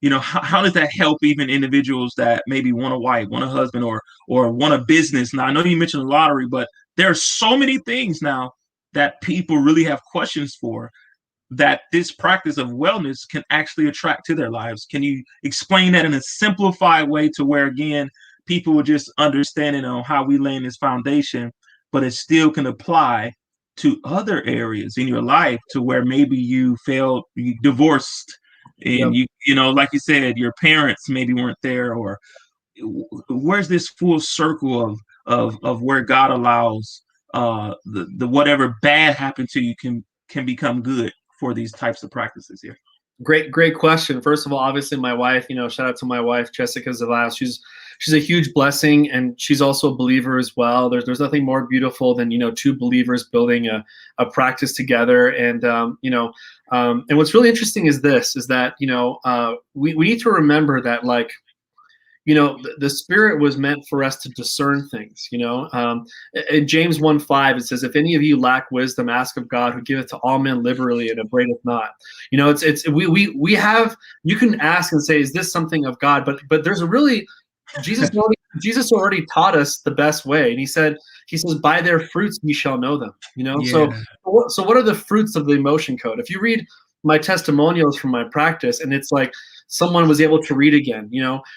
how does that help even individuals that maybe want a wife, want a husband, or want a business? Now, I know you mentioned the lottery, but there are so many things now that people really have questions for, that this practice of wellness can actually attract to their lives. Can you explain that in a simplified way to where, again, people will just understand it on how we lay in this foundation, but it still can apply to other areas in your life, to where maybe you divorced, and Yep. like you said, your parents maybe weren't there, or where's this full circle of where God allows the whatever bad happened to you can become good for these types of practices here? Great question. First of all, obviously my wife, shout out to my wife, Jessica Zevallos. She's a huge blessing, and she's also a believer as well. There's nothing more beautiful than, two believers building a practice together. And, and what's really interesting is that, we need to remember that, like, the Spirit was meant for us to discern things. In James 1:5, it says, "If any of you lack wisdom, ask of God, who giveth to all men liberally and upbraideth not." We have, you can ask and say, "Is this something of God?" But there's a really, Jesus already taught us the best way, and he says, "By their fruits ye shall know them." So what are the fruits of the emotion code? If you read my testimonials from my practice, and it's like, someone was able to read again,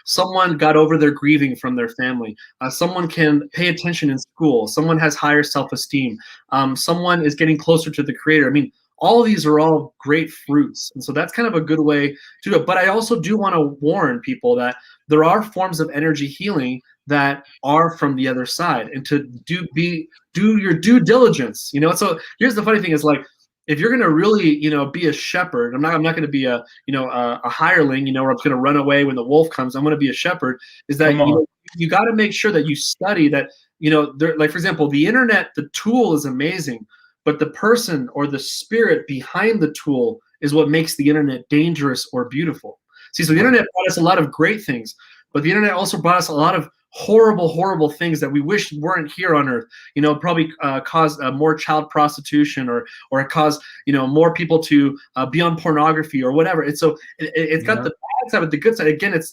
someone got over their grieving from their family, someone can pay attention in school, someone has higher self-esteem, someone is getting closer to the Creator. I mean, all of these are all great fruits, and so that's kind of a good way to do it. But I also do want to warn people that there are forms of energy healing that are from the other side, and to do your due diligence. So here's the funny thing: is like, if you're going to really, be a shepherd, I'm not going to be a hireling, where I'm going to run away when the wolf comes. I'm going to be a shepherd. Is that you got to make sure that you study that. Like, for example, the internet, the tool is amazing, but the person or the spirit behind the tool is what makes the internet dangerous or beautiful. See, so the internet brought us a lot of great things, but the internet also brought us a lot of horrible things that we wish weren't here on earth. Probably caused more child prostitution, or it caused more people to be on pornography or whatever. It's got the bad side, but the good side, again, it's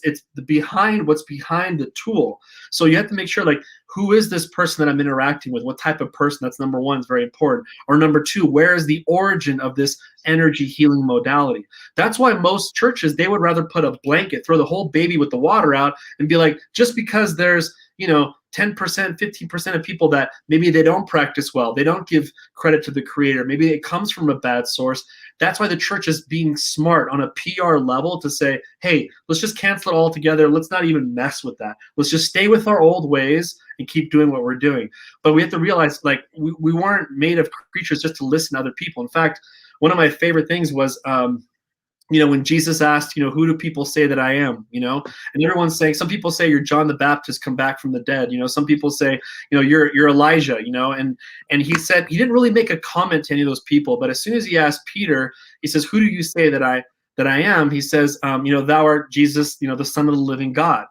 what's behind the tool. So you have to make sure, like, who is this person that I'm interacting with? What type of person? That's number one, is very important. Or number two, where is the origin of this energy healing modality? That's why most churches, they would rather put a blanket, throw the whole baby with the water out, and be like, just because there's 10%, 15% of people that maybe they don't practice well, they don't give credit to the Creator, maybe it comes from a bad source. That's why the church is being smart on a PR level to say, hey, let's just cancel it all together. Let's not even mess with that. Let's just stay with our old ways and keep doing what we're doing. But we have to realize, like, we weren't made of creatures just to listen to other people. In fact, one of my favorite things was, when Jesus asked, who do people say that I am? And everyone's saying, some people say you're John the Baptist come back from the dead. Some people say, you're Elijah, and he said, he didn't really make a comment to any of those people. But as soon as he asked Peter, he says, who do you say that I am? He says, thou art Jesus, the Son of the living God,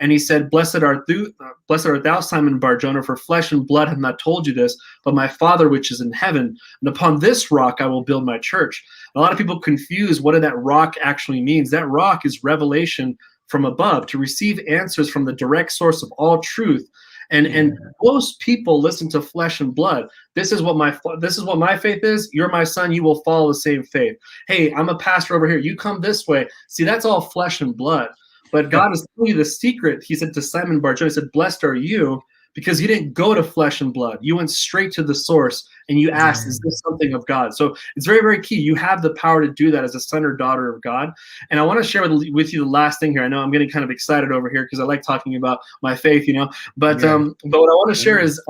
and he said, blessed art thou, Simon Bar-Jonah, for flesh and blood have not told you this, but my Father which is in heaven, and upon this rock I will build my church. A lot of people confuse what that rock actually means. That rock is revelation from above, to receive answers from the direct source of all truth. And most people listen to flesh and blood. This is what my faith is. You're my son. You will follow the same faith. Hey, I'm a pastor over here. You come this way. See, that's all flesh and blood. But God is telling you the secret. He said to Simon Bar-Jonah, he said, blessed are you, because you didn't go to flesh and blood. You went straight to the source and you asked, is this something of God? So it's very, very key. You have the power to do that as a son or daughter of God. And I want to share with you the last thing here. I know I'm getting kind of excited over here because I like talking about my faith, but what I want to share is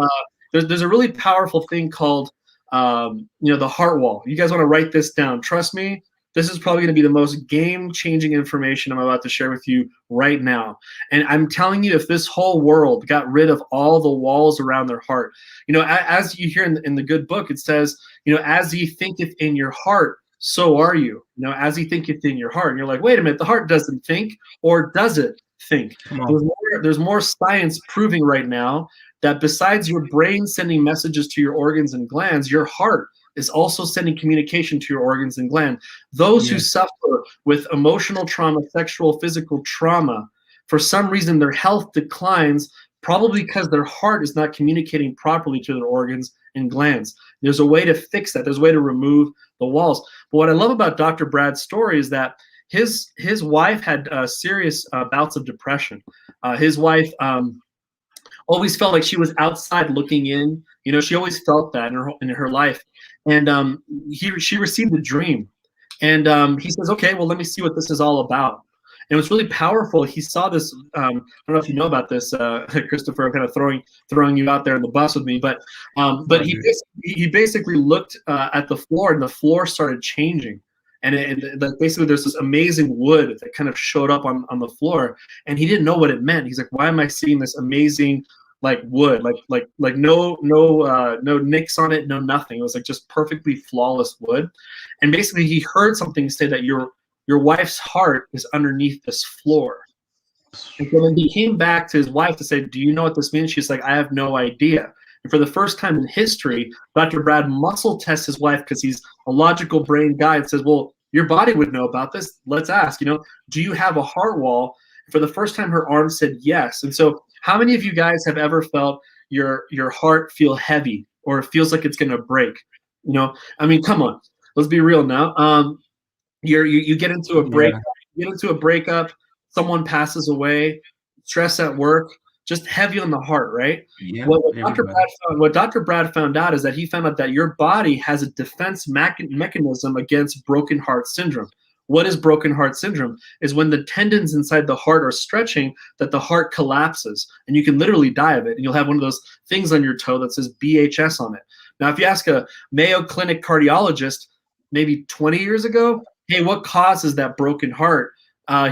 there's a really powerful thing called, the heart wall. You guys want to write this down. Trust me. This is probably going to be the most game-changing information I'm about to share with you right now. And I'm telling you, if this whole world got rid of all the walls around their heart, as you hear in the good book, it says, as ye thinketh in your heart, so are you. As ye thinketh in your heart. And you're like, wait a minute, the heart doesn't think, or does it think? There's more science proving right now that besides your brain sending messages to your organs and glands, your heart is also sending communication to your organs and gland. Those who suffer with emotional trauma, sexual, physical trauma, for some reason their health declines, probably because their heart is not communicating properly to their organs and glands. There's a way to fix that. There's a way to remove the walls. But what I love about Dr. Brad's story is that his wife had serious bouts of depression. His wife always felt like she was outside looking in. She always felt that in her life. And she received a dream, and he says, okay, well, let me see what this is all about. And it was really powerful. He saw this. I don't know if you know about this, Christopher. I'm kind of throwing you out there in the bus with me, but he basically looked at the floor, and the floor started changing. And basically, there's this amazing wood that kind of showed up on the floor, and he didn't know what it meant. He's like, why am I seeing this amazing wood, like no nicks on it, no nothing. It was like just perfectly flawless wood. And basically he heard something say that your wife's heart is underneath this floor. And so then he came back to his wife to say, do you know what this means? She's like, I have no idea. And for the first time in history, Dr. Brad muscle tests his wife because he's a logical brain guy and says, well, your body would know about this. Let's ask, do you have a heart wall? And for the first time, her arm said yes. And so how many of you guys have ever felt your heart feel heavy or it feels like it's going to break? I mean, come on, let's be real now. You get into a break, you get into a breakup, someone passes away, stress at work, just heavy on the heart, right? Yeah. What Dr. Brad found out is that he found out that your body has a defense mechanism against broken heart syndrome. What is broken heart syndrome? Is when the tendons inside the heart are stretching that the heart collapses, and you can literally die of it. And you'll have one of those things on your toe that says BHS on it. Now, if you ask a Mayo Clinic cardiologist maybe 20 years ago, hey, what causes that broken heart?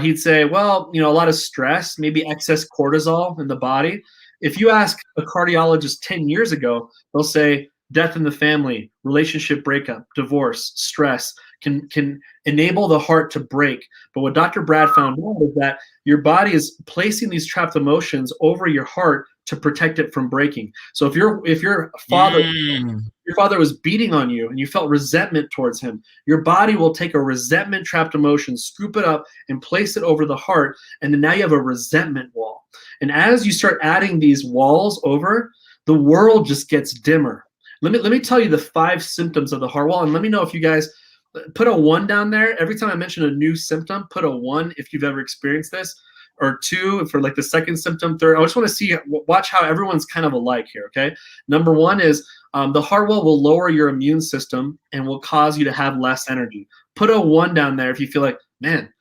He'd say, well, a lot of stress, maybe excess cortisol in the body. If you ask a cardiologist 10 years ago, they'll say death in the family, relationship breakup, divorce, stress can enable the heart to break. But what Dr. Brad found out is that your body is placing these trapped emotions over your heart to protect it from breaking. So if your father was beating on you and you felt resentment towards him, your body will take a resentment trapped emotion, scoop it up and place it over the heart. And then now you have a resentment wall. And as you start adding these walls over, the world just gets dimmer. Let me tell you the 5 symptoms of the heart wall. And let me know if you guys put a 1 down there. Every time I mention a new symptom, put a 1 if you've ever experienced this, or 2 for like the second symptom, 3rd. I just want to watch how everyone's kind of alike here, okay? Number 1 is the heart wall will lower your immune system and will cause you to have less energy. Put a 1 down there if you feel like, man,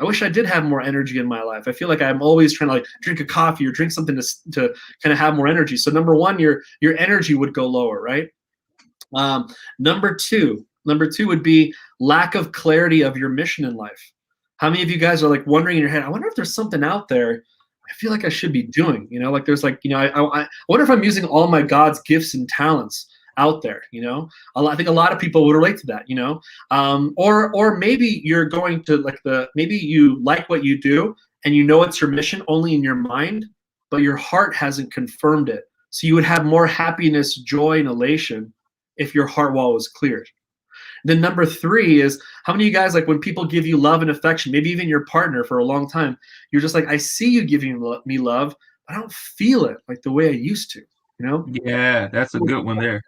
I wish I did have more energy in my life. I feel like I'm always trying to like drink a coffee or drink something to kind of have more energy. So number 1, your energy would go lower, right? Number two would be lack of clarity of your mission in life. How many of you guys are like wondering in your head, I wonder if there's something out there I feel like I should be doing, like there's like, I wonder if I'm using all my God's gifts and talents out there, I think a lot of people would relate to that, or maybe you're going to maybe you like what you do and it's your mission only in your mind, but your heart hasn't confirmed it. So you would have more happiness, joy, and elation if your heart wall was cleared. Then number 3 is, how many of you guys, like when people give you love and affection, maybe even your partner for a long time, you're just like, I see you giving me love, but I don't feel it like the way I used to, Yeah, that's a good one there.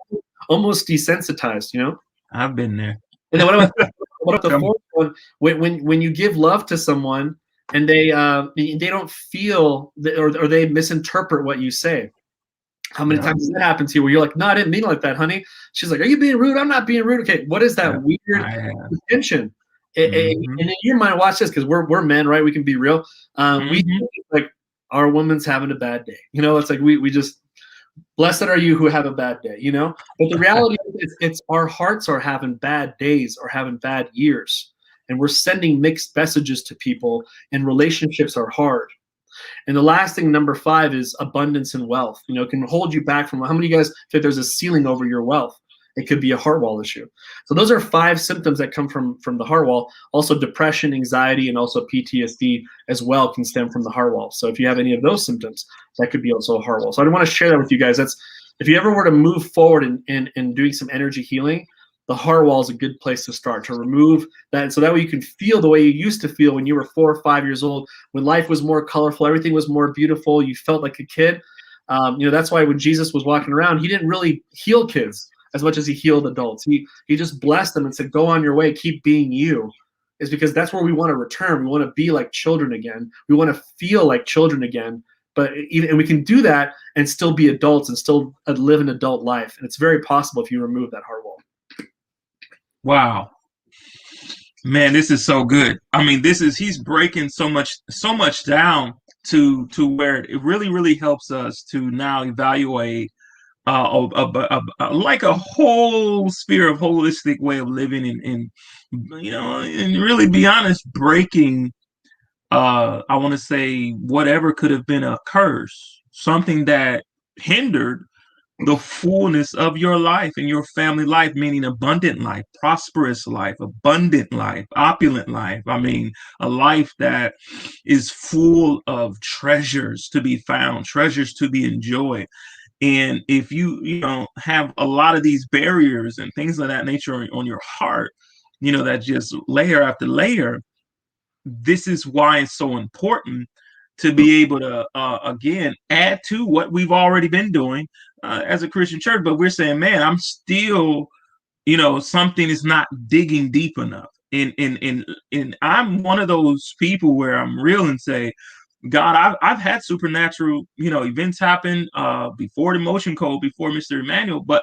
Almost desensitized, I've been there. And then what about the 4th one? When you give love to someone and they don't feel or they misinterpret what you say. How many times does that happen to you where you're like, no, I didn't mean it like that, honey? She's like, are you being rude? I'm not being rude. Okay, what is that weird tension? And in your mind, watch this, because we're men, right? We can be real. We think like our woman's having a bad day. It's like we just, blessed are you who have a bad day, But the reality is it's our hearts are having bad days or having bad years. And we're sending mixed messages to people, and relationships are hard. And the last thing, number 5, is abundance and wealth. It can hold you back from, how many of you guys think there's a ceiling over your wealth? It could be a heart wall issue. So those are 5 symptoms that come from the heart wall. Also depression, anxiety, and also PTSD as well can stem from the heart wall. So if you have any of those symptoms, that could be also a heart wall. So I want to share that with you guys. If you ever were to move forward in doing some energy healing, the heart wall is a good place to start, to remove that, so that way you can feel the way you used to feel when you were 4 or 5 years old, when life was more colorful, everything was more beautiful, you felt like a kid. That's why when Jesus was walking around, he didn't really heal kids as much as he healed adults. He just blessed them and said, go on your way, keep being you. Is because that's where we want to return. We want to be like children again. We want to feel like children again. And we can do that and still be adults and still live an adult life. And it's very possible if you remove that heart wall. Wow, man, this is so good. I mean, he's breaking so much down to where it really helps us to now evaluate like a whole sphere of holistic way of living and really be honest, breaking I want to say whatever could have been a curse, something that hindered the fullness of your life and your family life, meaning abundant life, prosperous life, abundant life, opulent life. I mean, a life that is full of treasures to be found, treasures to be enjoyed. And if you know, have a lot of these barriers and things of that nature on your heart, you know, that just layer after layer, this is why it's so important to be able to, again, add to what we've already been doing as a Christian church. But we're saying, man, I'm still, you know, something is not digging deep enough. And I'm one of those people where I'm real and say, God, I've had supernatural, you know, events happen before the motion code, before Mr. Emanuel, but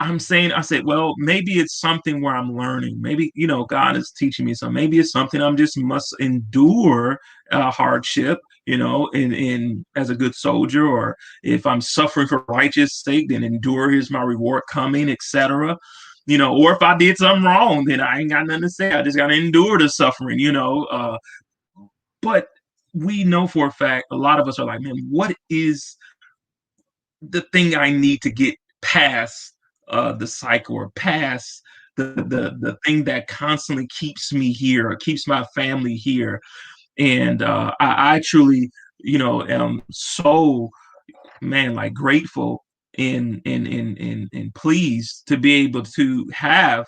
I'm saying, I said, well, maybe it's something where I'm learning. Maybe, you know, God is teaching me something. Maybe it's something I'm just must endure hardship, you know, in as a good soldier, or if I'm suffering for righteous sake, then endure is my reward coming, etc. You know, or if I did something wrong, then I ain't got nothing to say. I just got to endure the suffering, you know. But we know for a fact, a lot of us are like, man, what is the thing I need to get past the cycle, or past the thing that constantly keeps me here, or keeps my family here? And I truly, you know, am so, man, like grateful and pleased to be able to have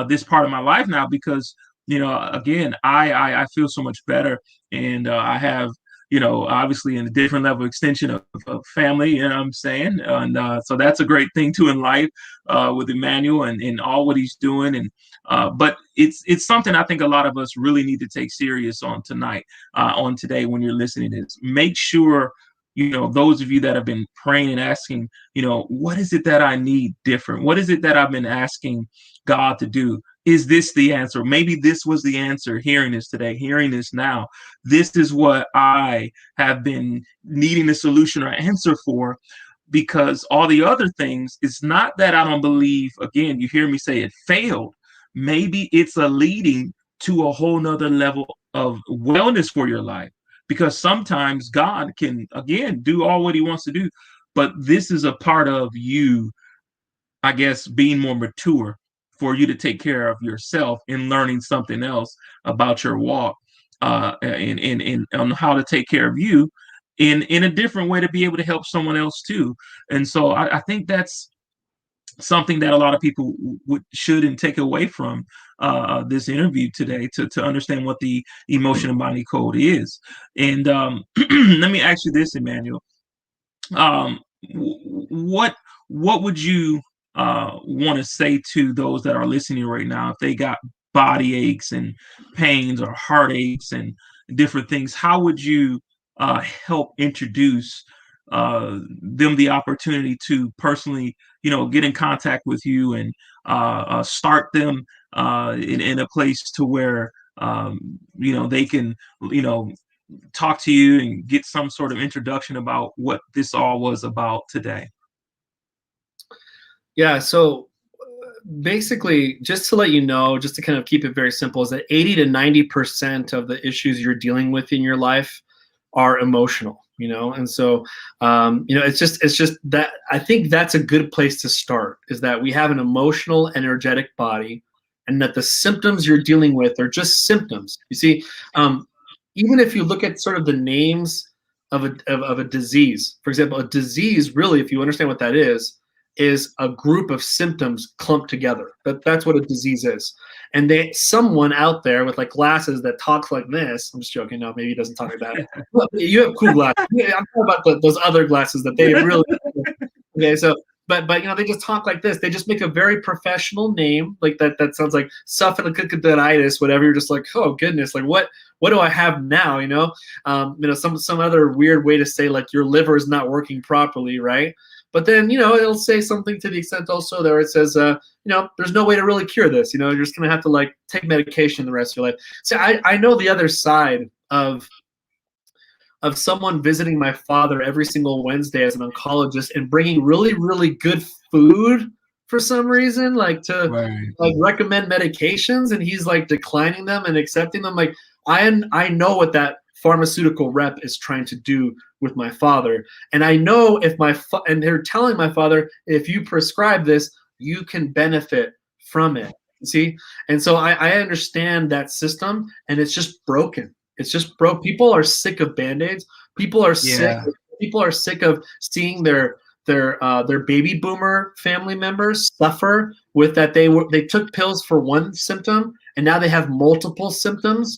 this part of my life now, because, you know, again, I feel so much better, and I have, you know, obviously in a different level extension of family, you know what I'm saying? And so that's a great thing too in life with Emanuel and all what he's doing. And but it's something I think a lot of us really need to take serious on tonight, on today, when you're listening to this. Make sure, you know, those of you that have been praying and asking, you know, what is it that I need different? What is it that I've been asking God to do? Is this the answer? Maybe this was the answer, hearing this today, hearing this now. This is what I have been needing a solution or answer for, because all the other things, it's not that I don't believe, again, you hear me say it failed. Maybe it's a leading to a whole nother level of wellness for your life, because sometimes God can, again, do all what he wants to do. But this is a part of you, I guess, being more mature, for you to take care of yourself and learning something else about your walk, and on how to take care of you in a different way, to be able to help someone else too. And so I think that's something that a lot of people should and take away from this interview today, to understand what the emotion and body code is. And let me ask you this, Emanuel. What would you want to say to those that are listening right now, if they got body aches and pains or heartaches and different things? How would you help introduce them the opportunity to personally, you know, get in contact with you, and start them in a place to where, you know, they can, you know, talk to you and get some sort of introduction about what this all was about today? Yeah, so basically, just to let you know, just to kind of keep it very simple, is that 80 to 90% of the issues you're dealing with in your life are emotional, you know? And so, you know, it's just that I think that's a good place to start, is that we have an emotional, energetic body, and that the symptoms you're dealing with are just symptoms. You see, even if you look at sort of the names of a disease, for example, a disease, really, if you understand what that is a group of symptoms clumped together. That's what a disease is. And someone out there with like glasses that talks like this, I'm just joking, no, maybe he doesn't talk like that. Well, you have cool glasses. I'm talking about those other glasses that they really, okay, so, but you know, they just talk like this. They just make a very professional name, like that sounds like suffocatitis, whatever. You're just like, oh goodness, like what do I have now? You know, some other weird way to say like your liver is not working properly, right? But then, you know, it'll say something to the extent also there it says, you know, there's no way to really cure this. You know, you're just going to have to like take medication the rest of your life. So I know the other side of someone visiting my father every single Wednesday as an oncologist and bringing really, really good food for some reason, like to like recommend medications, and he's like declining them and accepting them. Like I know what that pharmaceutical rep is trying to do with my father. And I know if and they're telling my father, if you prescribe this, you can benefit from it. See? And so I understand that system, and it's just broken. It's just broke. People are sick of Band-Aids. People are sick. People are sick of seeing their baby boomer family members suffer with that. They took pills for one symptom and now they have multiple symptoms.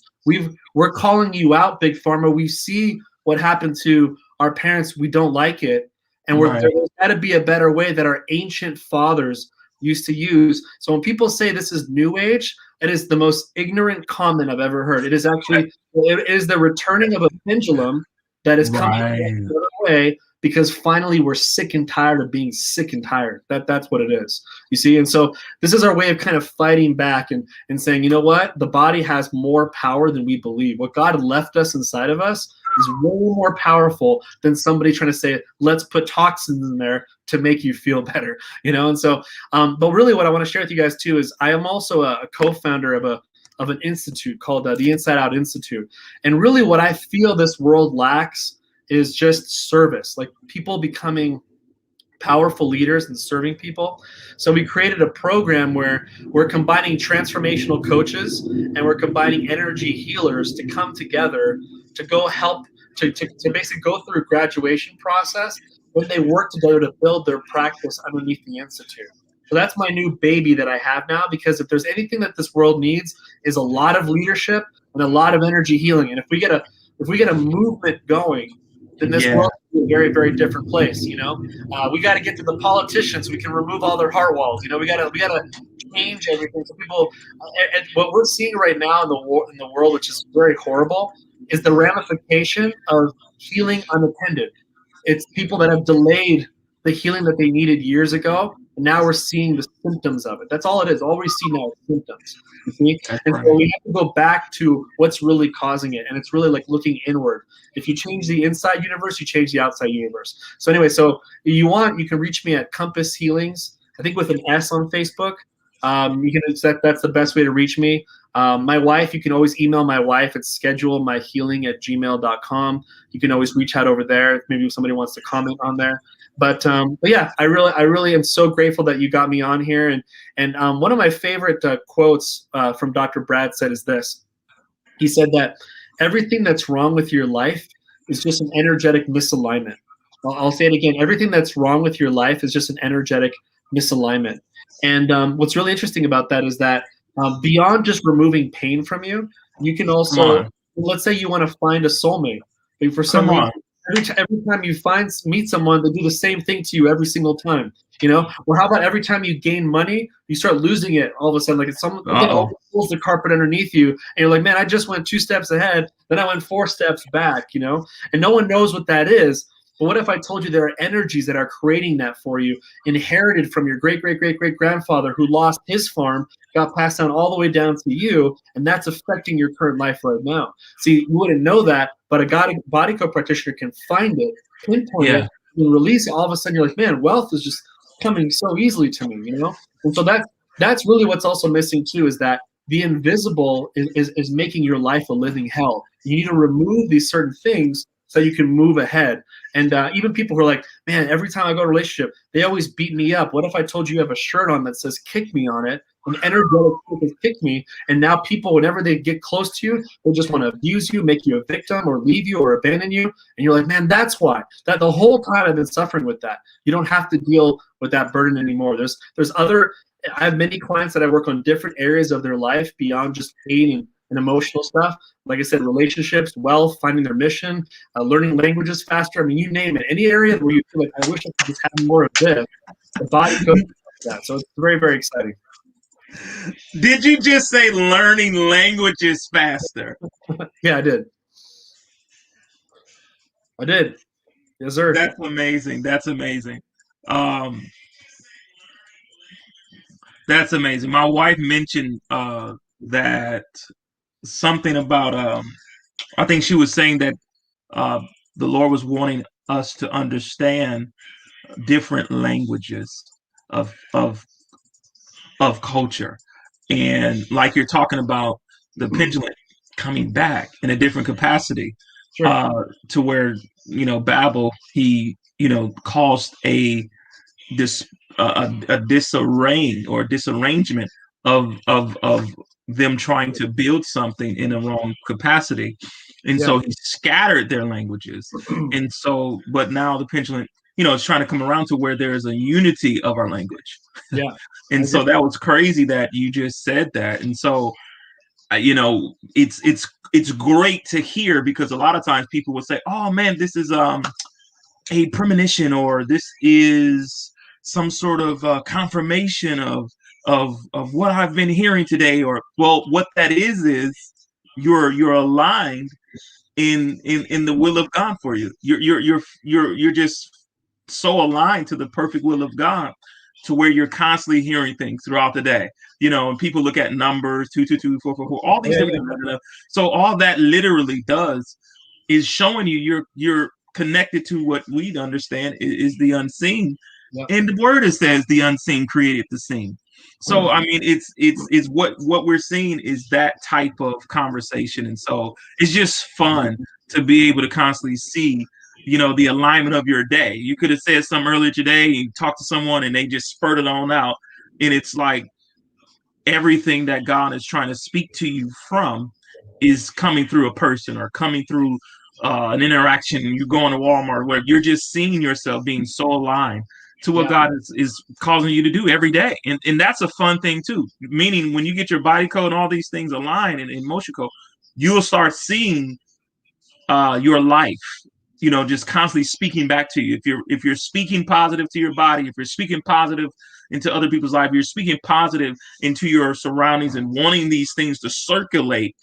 We're calling you out, Big Pharma. We see what happened to our parents. We don't like it, and there's got to be a better way that our ancient fathers used to use. So when people say this is New Age, it is the most ignorant comment I've ever heard. It is actually it is the returning of a pendulum that is coming the other way, because finally we're sick and tired of being sick and tired. That's what it is, you see. And so this is our way of kind of fighting back and saying, you know what, the body has more power than we believe. What God left us inside of us is way more powerful than somebody trying to say, let's put toxins in there to make you feel better, you know. And so but really what I want to share with you guys too is I am also a co-founder of an institute called the Inside Out Institute. And really what I feel this world lacks is just service, like people becoming powerful leaders and serving people. So we created a program where we're combining transformational coaches and we're combining energy healers to come together to go help to basically go through a graduation process when they work together to build their practice underneath the Institute. So that's my new baby that I have now, because if there's anything that this world needs is a lot of leadership and a lot of energy healing. And if we get a movement going, then this world is a very, very different place. You know, we got to get to the politicians. We can remove all their heart walls. You know, we got to change everything. So people, and what we're seeing right now in the world, which is very horrible, is the ramification of healing unattended. It's people that have delayed the healing that they needed years ago, and now we're seeing the symptoms of it. That's all it is. All we see now is symptoms. You see? And so we have to go back to what's really causing it, and it's really like looking inward. If you change the inside universe, you change the outside universe. So anyway, so if you want, you can reach me at Compass Healings, I think with an S on Facebook. That's the best way to reach me. My wife, you can always email my wife at schedulemyhealing@gmail.com. You can always reach out over there if maybe somebody wants to comment on there. But yeah, I really am so grateful that you got me on here. And one of my favorite quotes from Dr. Brad said is this. He said that everything that's wrong with your life is just an energetic misalignment. I'll say it again. Everything that's wrong with your life is just an energetic misalignment. And what's really interesting about that is that beyond just removing pain from you, you can also, let's say you want to find a soulmate. But for some reason, every time you meet someone, they do the same thing to you every single time, you know? Or how about every time you gain money, you start losing it all of a sudden, like it's something pulls the carpet underneath you, and you're like, man, I just went 2 steps ahead, then I went 4 steps back, you know? And no one knows what that is. But what if I told you there are energies that are creating that for you, inherited from your great-great-great-great-grandfather who lost his farm, got passed down all the way down to you, and that's affecting your current life right now. See, you wouldn't know that, but a body code practitioner can find it, pinpoint it, and release it. All of a sudden, you're like, man, wealth is just coming so easily to me, you know? And so that's really what's also missing too, is that the invisible is making your life a living hell. You need to remove these certain things so you can move ahead. And even people who are like, man, every time I go to a relationship, they always beat me up. What if I told you have a shirt on that says kick me on it, an energetic kick me, and now people, whenever they get close to you, they just want to abuse you, make you a victim, or leave you, or abandon you. And you're like, man, that's why. That the whole time I've been suffering with that. You don't have to deal with that burden anymore. I have many clients that I work on different areas of their life beyond just pain and emotional stuff. Like I said, relationships, wealth, finding their mission, learning languages faster. I mean, you name it. Any area where you feel like, I wish I could just have more of this, the body goes like that. So it's very, very exciting. Did you just say learning languages faster? Yeah, I did. Yes, sir. That's amazing. That's amazing. That's amazing. My wife mentioned that something about I think she was saying that the Lord was wanting us to understand different languages of culture, and like you're talking about the pendulum coming back in a different capacity. Sure. To where, Babel, he, caused this a disarray or disarrangement of them trying to build something in a wrong capacity, and Yeah. so he scattered their languages, and so but now the pendulum, is trying to come around to where there is a unity of our language, Yeah. I and agree. so that was crazy that you just said that, and so it's great to hear, because a lot of times people will say, "Oh man, this is a premonition, or this is some sort of confirmation of what I've been hearing today," or well, what that is you're aligned in the will of God for you. You're just so aligned to the perfect will of God, to where you're constantly hearing things throughout the day. And people look at numbers 222 444, all these Yeah, different things. So all that literally does is showing you're connected to what we understand is the unseen. yeah. And the word, it says the unseen created the seen. So I mean, it's what we're seeing is that type of conversation, and so it's just fun to be able to constantly see, the alignment of your day. You could have said something earlier today, you talked to someone and they just spurted on out, and it's like everything that God is trying to speak to you from is coming through a person, or coming through an interaction. You go into Walmart, where you're just seeing yourself being so aligned to what Yeah. God is causing you to do every day. And that's a fun thing too. Meaning, when you get your body code and all these things aligned and emotion code, you'll start seeing your life, just constantly speaking back to you. If you're speaking positive to your body, if you're speaking positive into other people's life, you're speaking positive into your surroundings and wanting these things to circulate,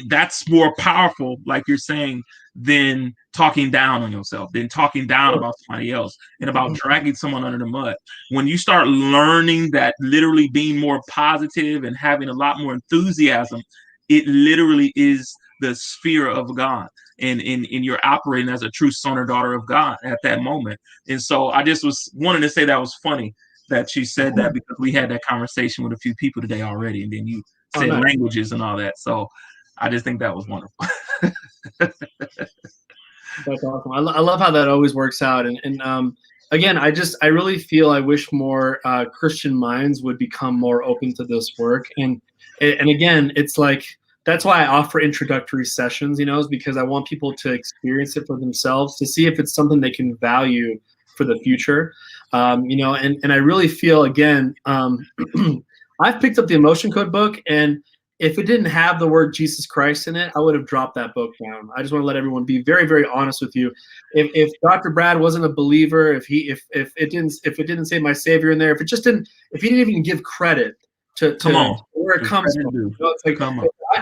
that's more powerful, like you're saying, than talking down on yourself, than talking down about somebody else, and about dragging someone under the mud. When you start learning that literally being more positive and having a lot more enthusiasm, it literally is the sphere of God. And you're operating as a true son or daughter of God at that moment. And so I just was wanting to say that was funny that you said that, because we had that conversation with a few people today already, and then you said Nice. languages and all that. So I just think that was wonderful. That's awesome. I love how that always works out. And again, I really feel, I wish more Christian minds would become more open to this work. And again, it's like, that's why I offer introductory sessions, is because I want people to experience it for themselves, to see if it's something they can value for the future. And I really feel, again, I've picked up the Emotion Code book, and if it didn't have the word Jesus Christ in it, I would have dropped that book down. I just want to let everyone be very, very honest with you. If Dr. Brad wasn't a believer, if it didn't say my Savior in there, if he didn't even give credit to where it comes from, it's like,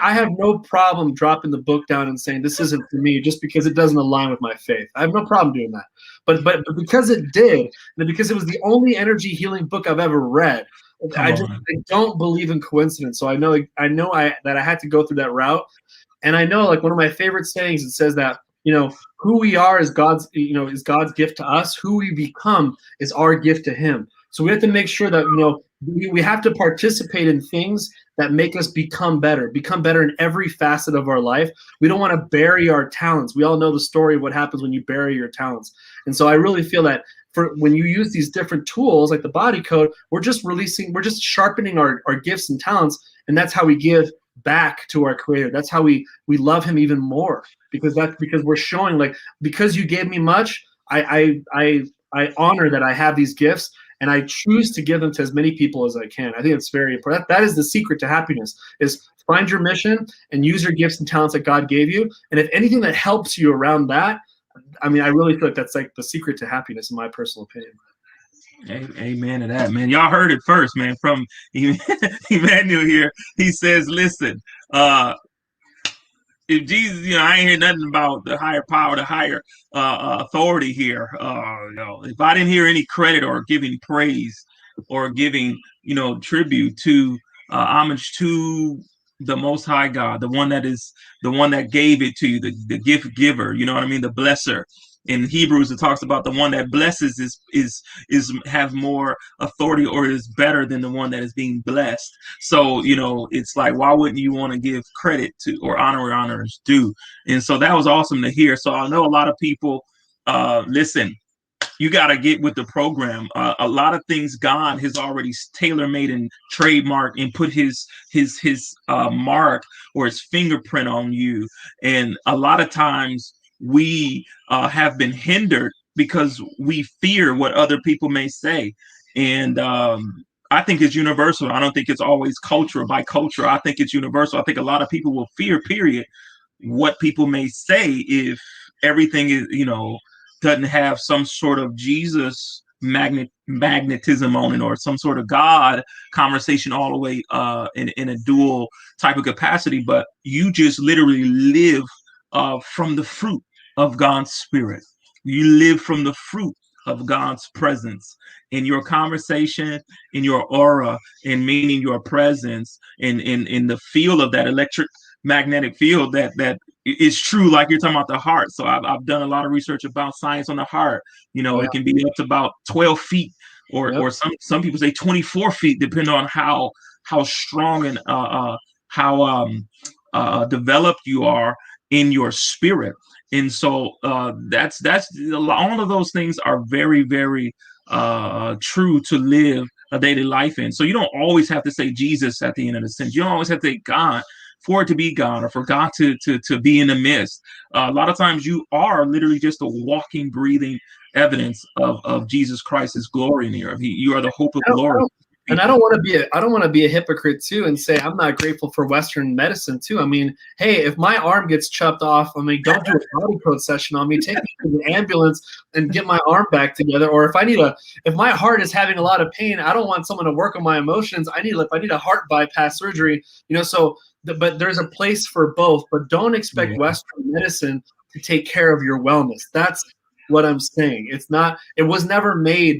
I have no problem dropping the book down and saying this isn't for me, just because it doesn't align with my faith. I have no problem doing that. But because it did, and because it was the only energy healing book I've ever read, I don't believe in coincidence. So I know that I had to go through that route. And I know, like, one of my favorite sayings, it says that, who we are is God's gift to us. Who we become is our gift to him. So we have to make sure that, we have to participate in things that make us become better in every facet of our life. We don't want to bury our talents. We all know the story of what happens when you bury your talents. And so I really feel that when you use these different tools like the body code, we're just sharpening our gifts and talents. And that's how we give back to our creator. That's how we love him even more, because we're showing, like, because you gave me much, I honor that I have these gifts, and I choose to give them to as many people as I can. I think it's very important. That is the secret to happiness, is find your mission and use your gifts and talents that God gave you. And if anything that helps you around that, I mean, I really feel like that's like the secret to happiness, in my personal opinion. Amen to that, man. Y'all heard it first, man, from Emanuel here. He says, listen, if Jesus, I ain't hear nothing about the higher power, the higher authority here. If I didn't hear any credit or giving praise or giving, tribute to homage to the Most High God, the one that gave it to you, the gift giver, you know what I mean, the blesser. in Hebrews it talks about the one that blesses is have more authority or is better than the one that is being blessed. So it's like, why wouldn't you want to give credit to or honor where honor is due? And so that was awesome to hear. So I know a lot of people listen. You got to get with the program. A lot of things God has already tailor-made and trademarked and put his mark or his fingerprint on you. And a lot of times we have been hindered because we fear what other people may say. And I think it's universal. I don't think it's always cultural by culture. I think it's universal. I think a lot of people will fear, period, what people may say if everything is, doesn't have some sort of Jesus magnetism on it or some sort of God conversation all the way in a dual type of capacity. But you just literally live from the fruit of God's spirit. You live from the fruit of God's presence in your conversation, in your aura, in meaning your presence, in the field of that electric magnetic field that is true, like you're talking about the heart. So I've done a lot of research about science on the heart. It can be up to about 12 feet or some people say 24 feet, depending on how strong and how developed you are in your spirit. And so that's all of those things are very, very true to live a daily life in. So you don't always have to say Jesus at the end of the sentence. You don't always have to say God for it to be God or for God to be in the midst. A lot of times you are literally just a walking, breathing evidence of Jesus Christ's glory in the earth. You are the hope of glory. And I don't want to be a hypocrite too and say I'm not grateful for Western medicine too. I mean, hey, if my arm gets chopped off, don't do a body code session on me. Take me to the ambulance and get my arm back together. Or if my heart is having a lot of pain, I don't want someone to work on my emotions. If I need a heart bypass surgery, but there's a place for both. But don't expect Western medicine to take care of your wellness. That's what I'm saying. The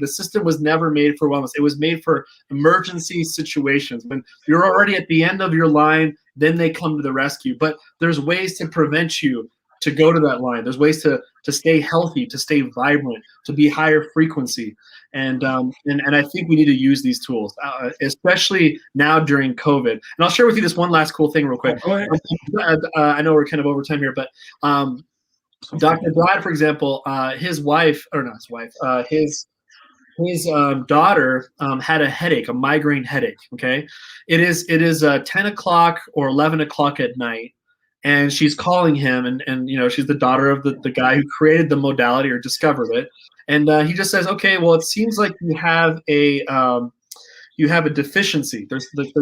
system was never made for wellness. It was made for emergency situations. When you're already at the end of your line, then they come to the rescue. But there's ways to prevent you to go to that line. There's ways to stay healthy, to stay vibrant, to be higher frequency. And I think we need to use these tools, especially now during COVID. And I'll share with you this one last cool thing real quick. Go ahead. I know we're kind of over time here, but Dr. Brad, for example, his daughter had a headache, a migraine headache. Okay, it is 10 o'clock or 11 o'clock at night, and she's calling him, and she's the daughter of the guy who created the modality or discovered it, and he just says, okay, well, it seems like you have a deficiency.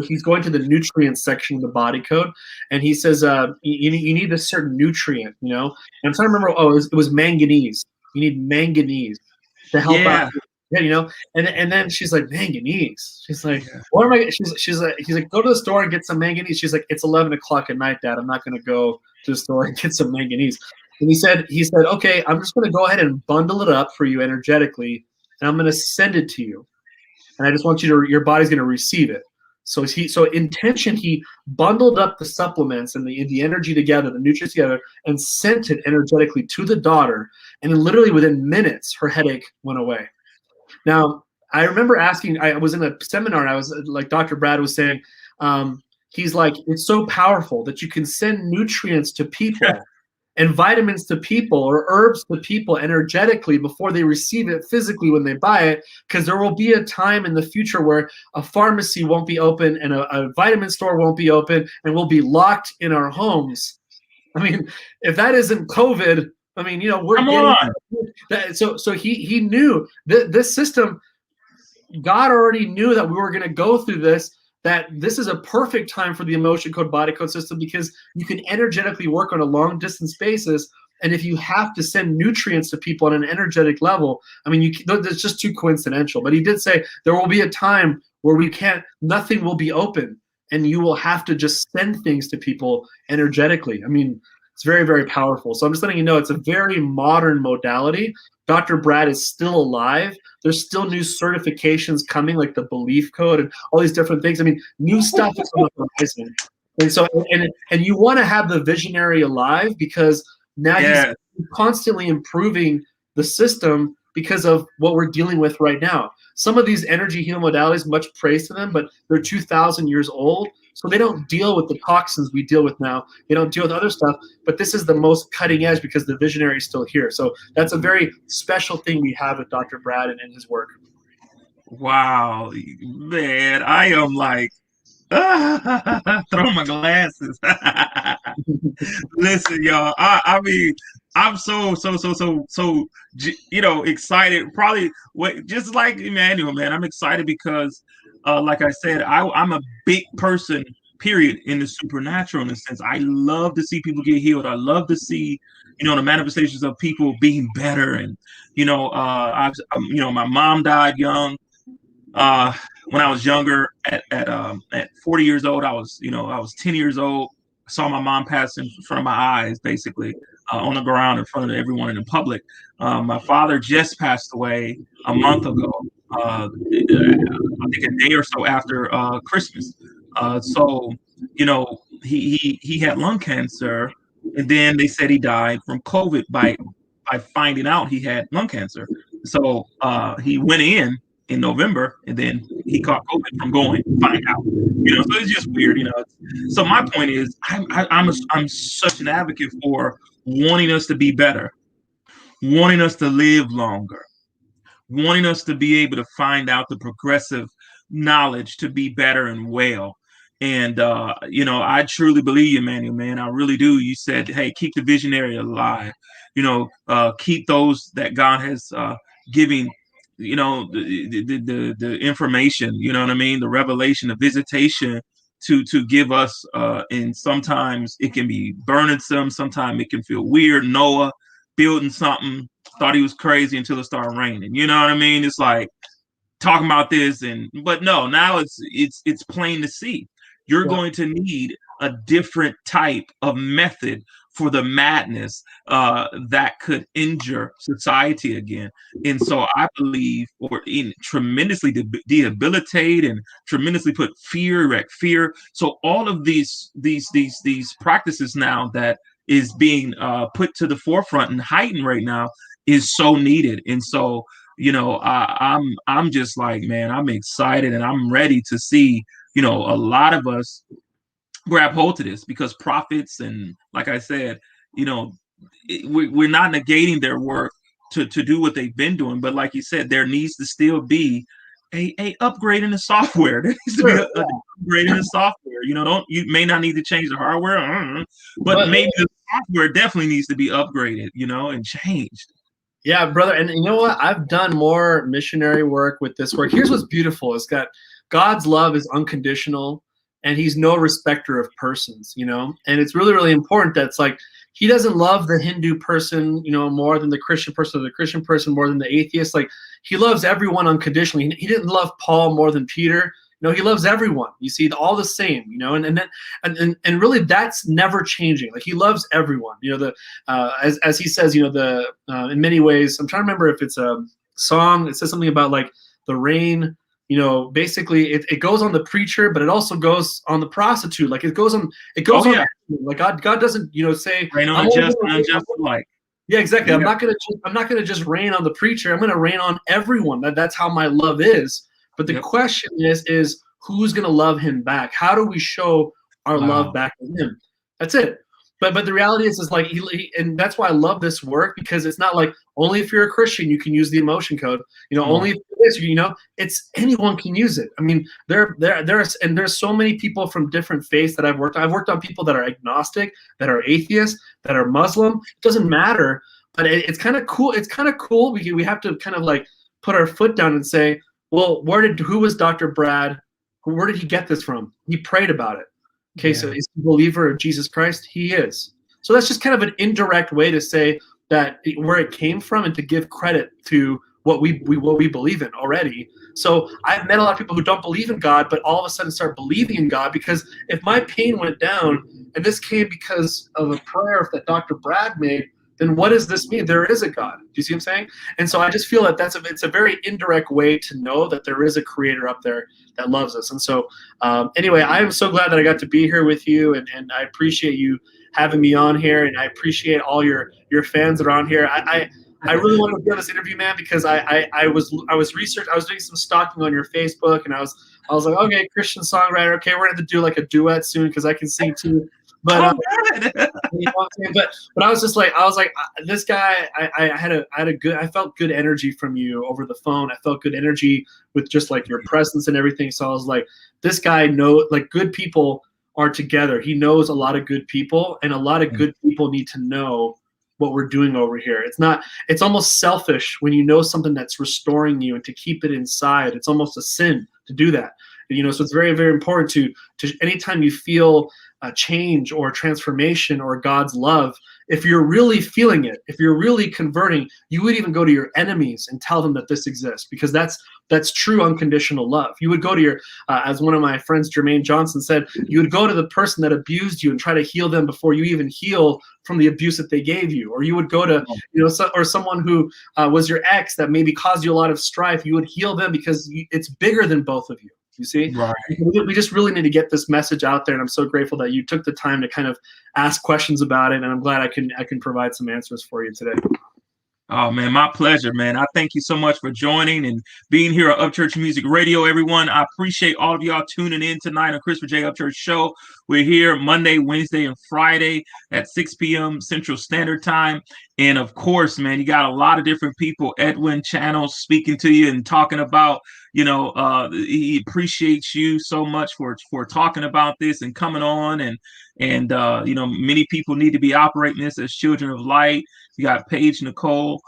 He's going to the nutrient section of the body code, and he says you need a certain nutrient, And I'm trying to remember. Oh, it was manganese. You need manganese to help out. Yeah, and then she's like, manganese. She's like, what am I? He's like, go to the store and get some manganese. She's like, it's 11 o'clock at night, Dad. I'm not going to go to the store and get some manganese. And he said, okay, I'm just going to go ahead and bundle it up for you energetically, and I'm going to send it to you. And I just want your body's going to receive it. So intention, he bundled up the supplements and the energy together, the nutrients together, and sent it energetically to the daughter. And then literally within minutes, her headache went away. Now, I remember I was in a seminar, and I was like Dr. Brad was saying, he's like, it's so powerful that you can send nutrients to people and vitamins to people or herbs to people energetically before they receive it physically when they buy it, because there will be a time in the future where a pharmacy won't be open and a vitamin store won't be open, and we'll be locked in our homes. I mean, if that isn't COVID, I mean, we're Come on. So he knew this system, God already knew that we were going to go through this, that this is a perfect time for the emotion code body code system, because you can energetically work on a long distance basis. And if you have to send nutrients to people on an energetic level, I mean, that's just too coincidental. But he did say there will be a time where nothing will be open, and you will have to just send things to people energetically. I mean, it's very, very powerful. So I'm just letting you know, it's a very modern modality. Dr. Brad is still alive. There's still new certifications coming, like the belief code and all these different things. I mean, new stuff is on the horizon. And so, and you want to have the visionary alive, because now he's constantly improving the system because of what we're dealing with right now. Some of these energy healing modalities, much praise to them, but they're 2,000 years old. So they don't deal with the toxins we deal with now. They don't deal with other stuff, but this is the most cutting edge because the visionary is still here. So that's a very special thing we have with Dr. Brad and his work. Wow, man, I am like, throw my glasses. Listen, y'all. I mean, I'm so excited. Probably just like Emmanuel, man. I'm excited because, like I said, I'm a big person. Period. In the supernatural, in a sense, I love to see people get healed. I love to see, the manifestations of people being better. And my mom died young. When I was younger, at 40 years old, I was 10 years old. I saw my mom pass in front of my eyes, basically, on the ground in front of everyone in the public. My father just passed away a month ago. I think a day or so after Christmas. So he had lung cancer, and then they said he died from COVID by finding out he had lung cancer. So he went in November, and then he caught COVID from going to find out. So it's just weird, So my point is, I'm such an advocate for wanting us to be better, wanting us to live longer, wanting us to be able to find out the progressive knowledge to be better and well. And I truly believe you, Emmanuel, man. I really do. You said, hey, keep the visionary alive. Keep those that God has giving. The information, what I mean, the revelation, the visitation to give us, and sometimes it can be burning sometimes it can feel weird. Noah building something, thought he was crazy until it started raining. You know what I mean? It's like talking about this, but no, now it's plain to see. You're going to need a different type of method for the madness that could injure society again. And so I believe, or tremendously debilitate and tremendously put erect fear. So all of these practices now that is being put to the forefront and heightened right now is so needed. And so, I'm just like, man, I'm excited and I'm ready to see, a lot of us grab hold to this, because prophets, and like I said, we're not negating their work to do what they've been doing, but like you said, there needs to still be a upgrade in the software. There needs to be an upgrade in the software. You may not need to change the hardware, but maybe the software definitely needs to be upgraded, and changed. Yeah, brother. And you know what? I've done more missionary work with this work. Here's what's beautiful. It's got God's love is unconditional, and he's no respecter of persons, and it's really, really important that it's like, he doesn't love the Hindu person, more than the Christian person, or the Christian person more than the atheist. Like, he loves everyone unconditionally. He didn't love Paul more than Peter. He loves everyone. You see, all the same, and really that's never changing. Like, he loves everyone, as he says, in many ways, I'm trying to remember if it's a song. It says something about like the rain, basically it goes on the preacher, but it also goes on the prostitute. Like, it goes on everyone. Like, God doesn't, say rain on just like. Yeah, exactly. Yeah. I'm not gonna just rain on the preacher. I'm gonna rain on everyone. That's how my love is. But the question is who's gonna love him back? How do we show our love back to him? That's it. But the reality is like he and that's why I love this work, because it's not like only if you're a Christian you can use the emotion code. Only if it is, it's anyone can use it. I mean, there's so many people from different faiths that I've worked on. I've worked on people that are agnostic, that are atheists, that are Muslim. It doesn't matter. But it's kind of cool. It's kind of cool. We have to kind of like put our foot down and say, well, who was Dr. Brad? Where did he get this from? He prayed about it. Okay, so is he a believer of Jesus Christ? He is. So that's just kind of an indirect way to say that where it came from, and to give credit to what we believe in already. So I've met a lot of people who don't believe in God, but all of a sudden start believing in God, because if my pain went down, and this came because of a prayer that Dr. Brad made, then what does this mean? There is a God. Do you see what I'm saying? And so I just feel that it's a very indirect way to know that there is a creator up there that loves us. And so anyway, I am so glad that I got to be here with you, and I appreciate you having me on here, and I appreciate all your fans that are on here. I really wanted to do this interview, man, because I was doing some stalking on your Facebook, and I was like, okay, Christian songwriter, okay, we're gonna have to do like a duet soon because I can sing too. But good. you know what I'm saying? But I was just like, this guy, I felt good energy from you over the phone. I felt good energy with just like your presence and everything. So I was like, this guy like good people are together. He knows a lot of good people, and a lot of good people need to know what we're doing over here. It's almost selfish when you know something that's restoring you, and to keep it inside, it's almost a sin to do that. So it's very, very important to anytime you feel a change or transformation or God's love, if you're really feeling it, if you're really converting, you would even go to your enemies and tell them that this exists, because that's true unconditional love. You would go to your, as one of my friends, Jermaine Johnson, said, you would go to the person that abused you and try to heal them before you even heal from the abuse that they gave you. Or you would go to, or someone who was your ex that maybe caused you a lot of strife. You would heal them because it's bigger than both of you. You see, right. We just really need to get this message out there, and I'm so grateful that you took the time to kind of ask questions about it, and I'm glad I can provide some answers for you today. Oh, man, my pleasure, man. I thank you so much for joining and being here at Upchurch Music Radio, everyone. I appreciate all of y'all tuning in tonight on Christopher J. Upchurch Show. We're here Monday, Wednesday, and Friday at 6 p.m. Central Standard Time. And, of course, man, you got a lot of different people, Edwin Channels, speaking to you and talking about, he appreciates you so much for talking about this and coming on. And many people need to be operating this as children of light. You got Paige Nicole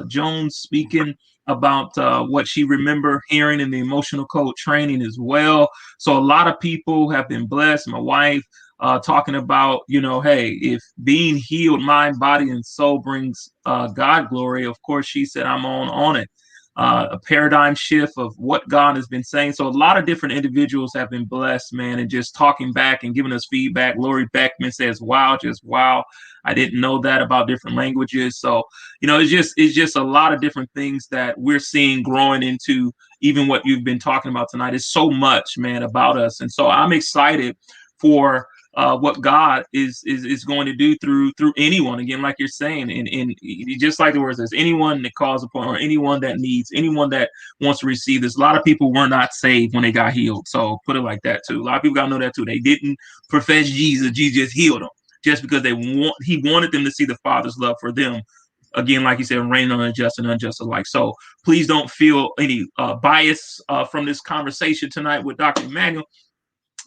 Jones speaking about what she remember hearing in the emotional code training as well. So a lot of people have been blessed. My wife talking about, hey, if being healed, mind, body, and soul brings God glory, of course, she said, I'm on it. A paradigm shift of what God has been saying. So a lot of different individuals have been blessed, man, and just talking back and giving us feedback. Lori Beckman says, wow, just wow. I didn't know that about different languages. So, it's just a lot of different things that we're seeing growing into even what you've been talking about tonight. Is so much, man, about us. And so I'm excited for what God is going to do through anyone, again, like you're saying, and just like the word says, anyone that calls upon, or anyone that needs, anyone that wants to receive this. A lot of people were not saved when they got healed, so put it like that too. A lot of people gotta know that too. They didn't profess Jesus. Jesus just healed them just because he wanted them to see the Father's love for them. Again, like you said, reigning on unjust and unjust alike. So please don't feel any bias from this conversation tonight with Dr. Emanuel.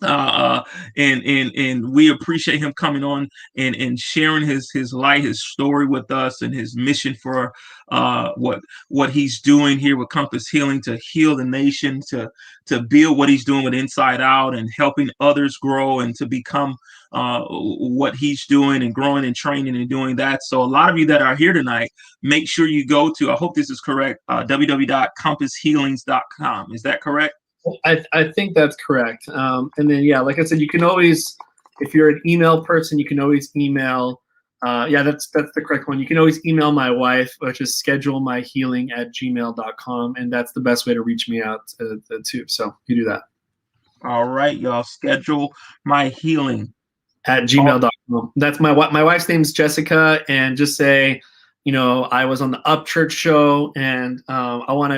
And we appreciate him coming on and sharing his light, his story with us, and his mission for what he's doing here with Compass Healing, to heal the nation, to build what he's doing with Inside Out, and helping others grow and to become what he's doing, and growing and training and doing that. So a lot of you that are here tonight, make sure you go to, I hope this is correct, www.compasshealings.com. Is that correct? I think that's correct. And then, yeah, like I said, you can always, if you're an email person, you can always email. That's the correct one. You can always email my wife, which is schedulemyhealing@gmail.com. And that's the best way to reach me out too. So you do that. All right, y'all. Schedule my healing at gmail.com. That's my wife's name's Jessica, and just say, I was on the Upchurch show, and I want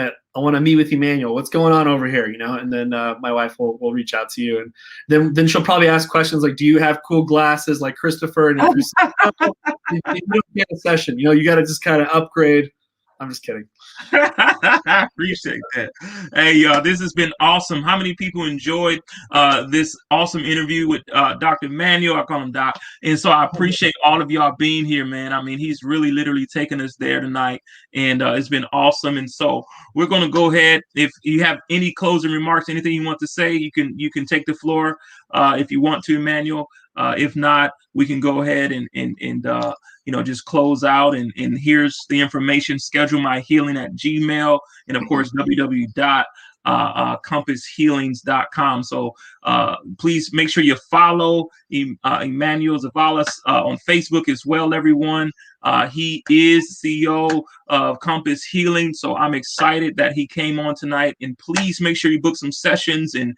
to meet with Emanuel. What's going on over here? And then my wife will reach out to you, and then she'll probably ask questions like, do you have cool glasses like Christopher? And if you don't get a session, you got to just kind of upgrade. I'm just kidding. I appreciate that. Hey, y'all, this has been awesome. How many people enjoyed this awesome interview with Dr. Emanuel? I call him Doc. And so I appreciate all of y'all being here, man. I mean, he's really literally taken us there tonight, and it's been awesome. And so we're going to go ahead. If you have any closing remarks, anything you want to say, you can take the floor if you want to, Emanuel. If not, we can go ahead and just close out. And here's the information: schedule my healing at Gmail, and of course www.compasshealings.com. So please make sure you follow Emanuel Zevallos on Facebook as well, everyone. He is CEO of Compass Healing, so I'm excited that he came on tonight. And please make sure you book some sessions and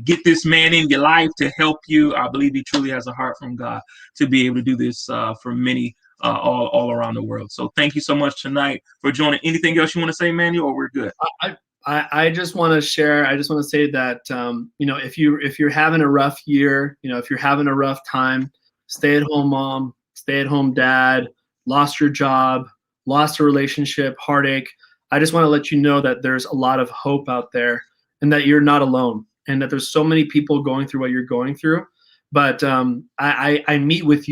get this man in your life to help you. I believe he truly has a heart from God to be able to do this for many all around the world. So thank you so much tonight for joining. Anything else you want to say, Manuel, or we're good? I just want to share. I just want to say that if you're having a rough year, if you're having a rough time, stay-at-home mom, stay-at-home dad, lost your job, lost a relationship, heartache. I just want to let you know that there's a lot of hope out there, and that you're not alone, and that there's so many people going through what you're going through. But I meet with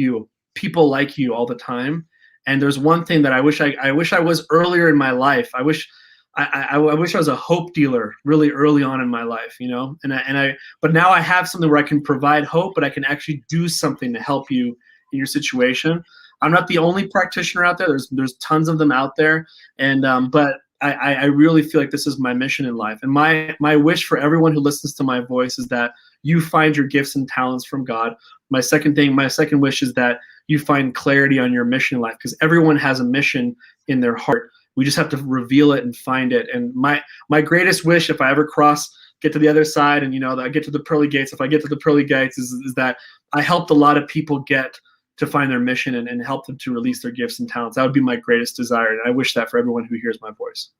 people like you all the time, and there's one thing that I wish I was earlier in my life. I wish I was a hope dealer really early on in my life, but now I have something where I can provide hope, but I can actually do something to help you in your situation. I'm not the only practitioner out there. There's tons of them out there, but I really feel like this is my mission in life. And my wish for everyone who listens to my voice is that you find your gifts and talents from God. My second wish is that you find clarity on your mission in life, because everyone has a mission in their heart. We just have to reveal it and find it. And my greatest wish, if I ever get to the other side, and I get to the pearly gates, if I get to the pearly gates, is that I helped a lot of people get to find their mission and help them to release their gifts and talents. That would be my greatest desire. And I wish that for everyone who hears my voice.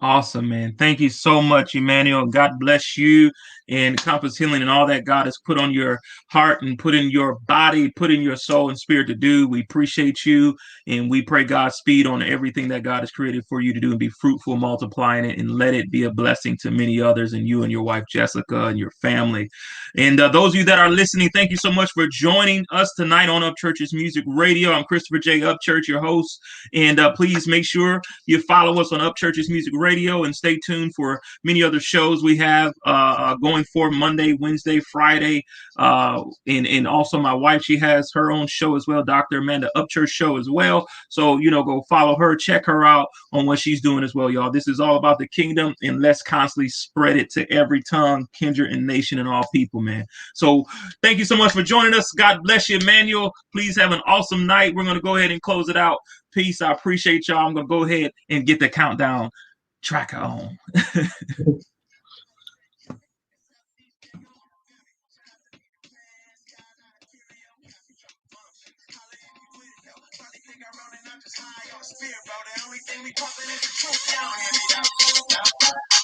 Awesome, man. Thank you so much, Emanuel. God bless you and Compass Healing and all that God has put on your heart and put in your body, put in your soul and spirit to do. We appreciate you, and we pray Godspeed on everything that God has created for you to do, and be fruitful, multiplying it, and let it be a blessing to many others, and you and your wife, Jessica, and your family. And those of you that are listening, thank you so much for joining us tonight on Upchurch's Music Radio. I'm Christopher J. Upchurch, your host. And please make sure you follow us on Upchurch's Music Radio, and stay tuned for many other shows we have going for Monday, Wednesday, Friday. And also my wife, she has her own show as well, Dr. Amanda Upchurch show as well. So, go follow her, check her out on what she's doing as well, y'all. This is all about the kingdom, and let's constantly spread it to every tongue, kindred, and nation, and all people, man. So thank you so much for joining us. God bless you, Emmanuel. Please have an awesome night. We're going to go ahead and close it out. Peace. I appreciate y'all. I'm going to go ahead and get the countdown tracker on.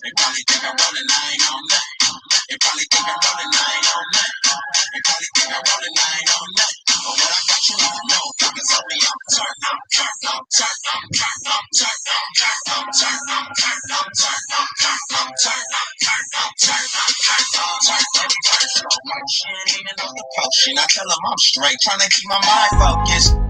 They probably think I'm rolling, I ain't on that. They probably think I'm rolling, I ain't on that. They probably think I'm rolling, I ain't on that. But what I got you need to know, because of me, I'm turned, I'm turned, I'm turned, I'm turned, I'm turned, I'm turned, I'm turned, I'm turned, I'm turned, I'm turned, I'm turned, I'm turned, I'm turned, I'm turned, I'm turned. Everybody slow motion, even off the potion. I tell them I'm straight, trying to keep my mind focused.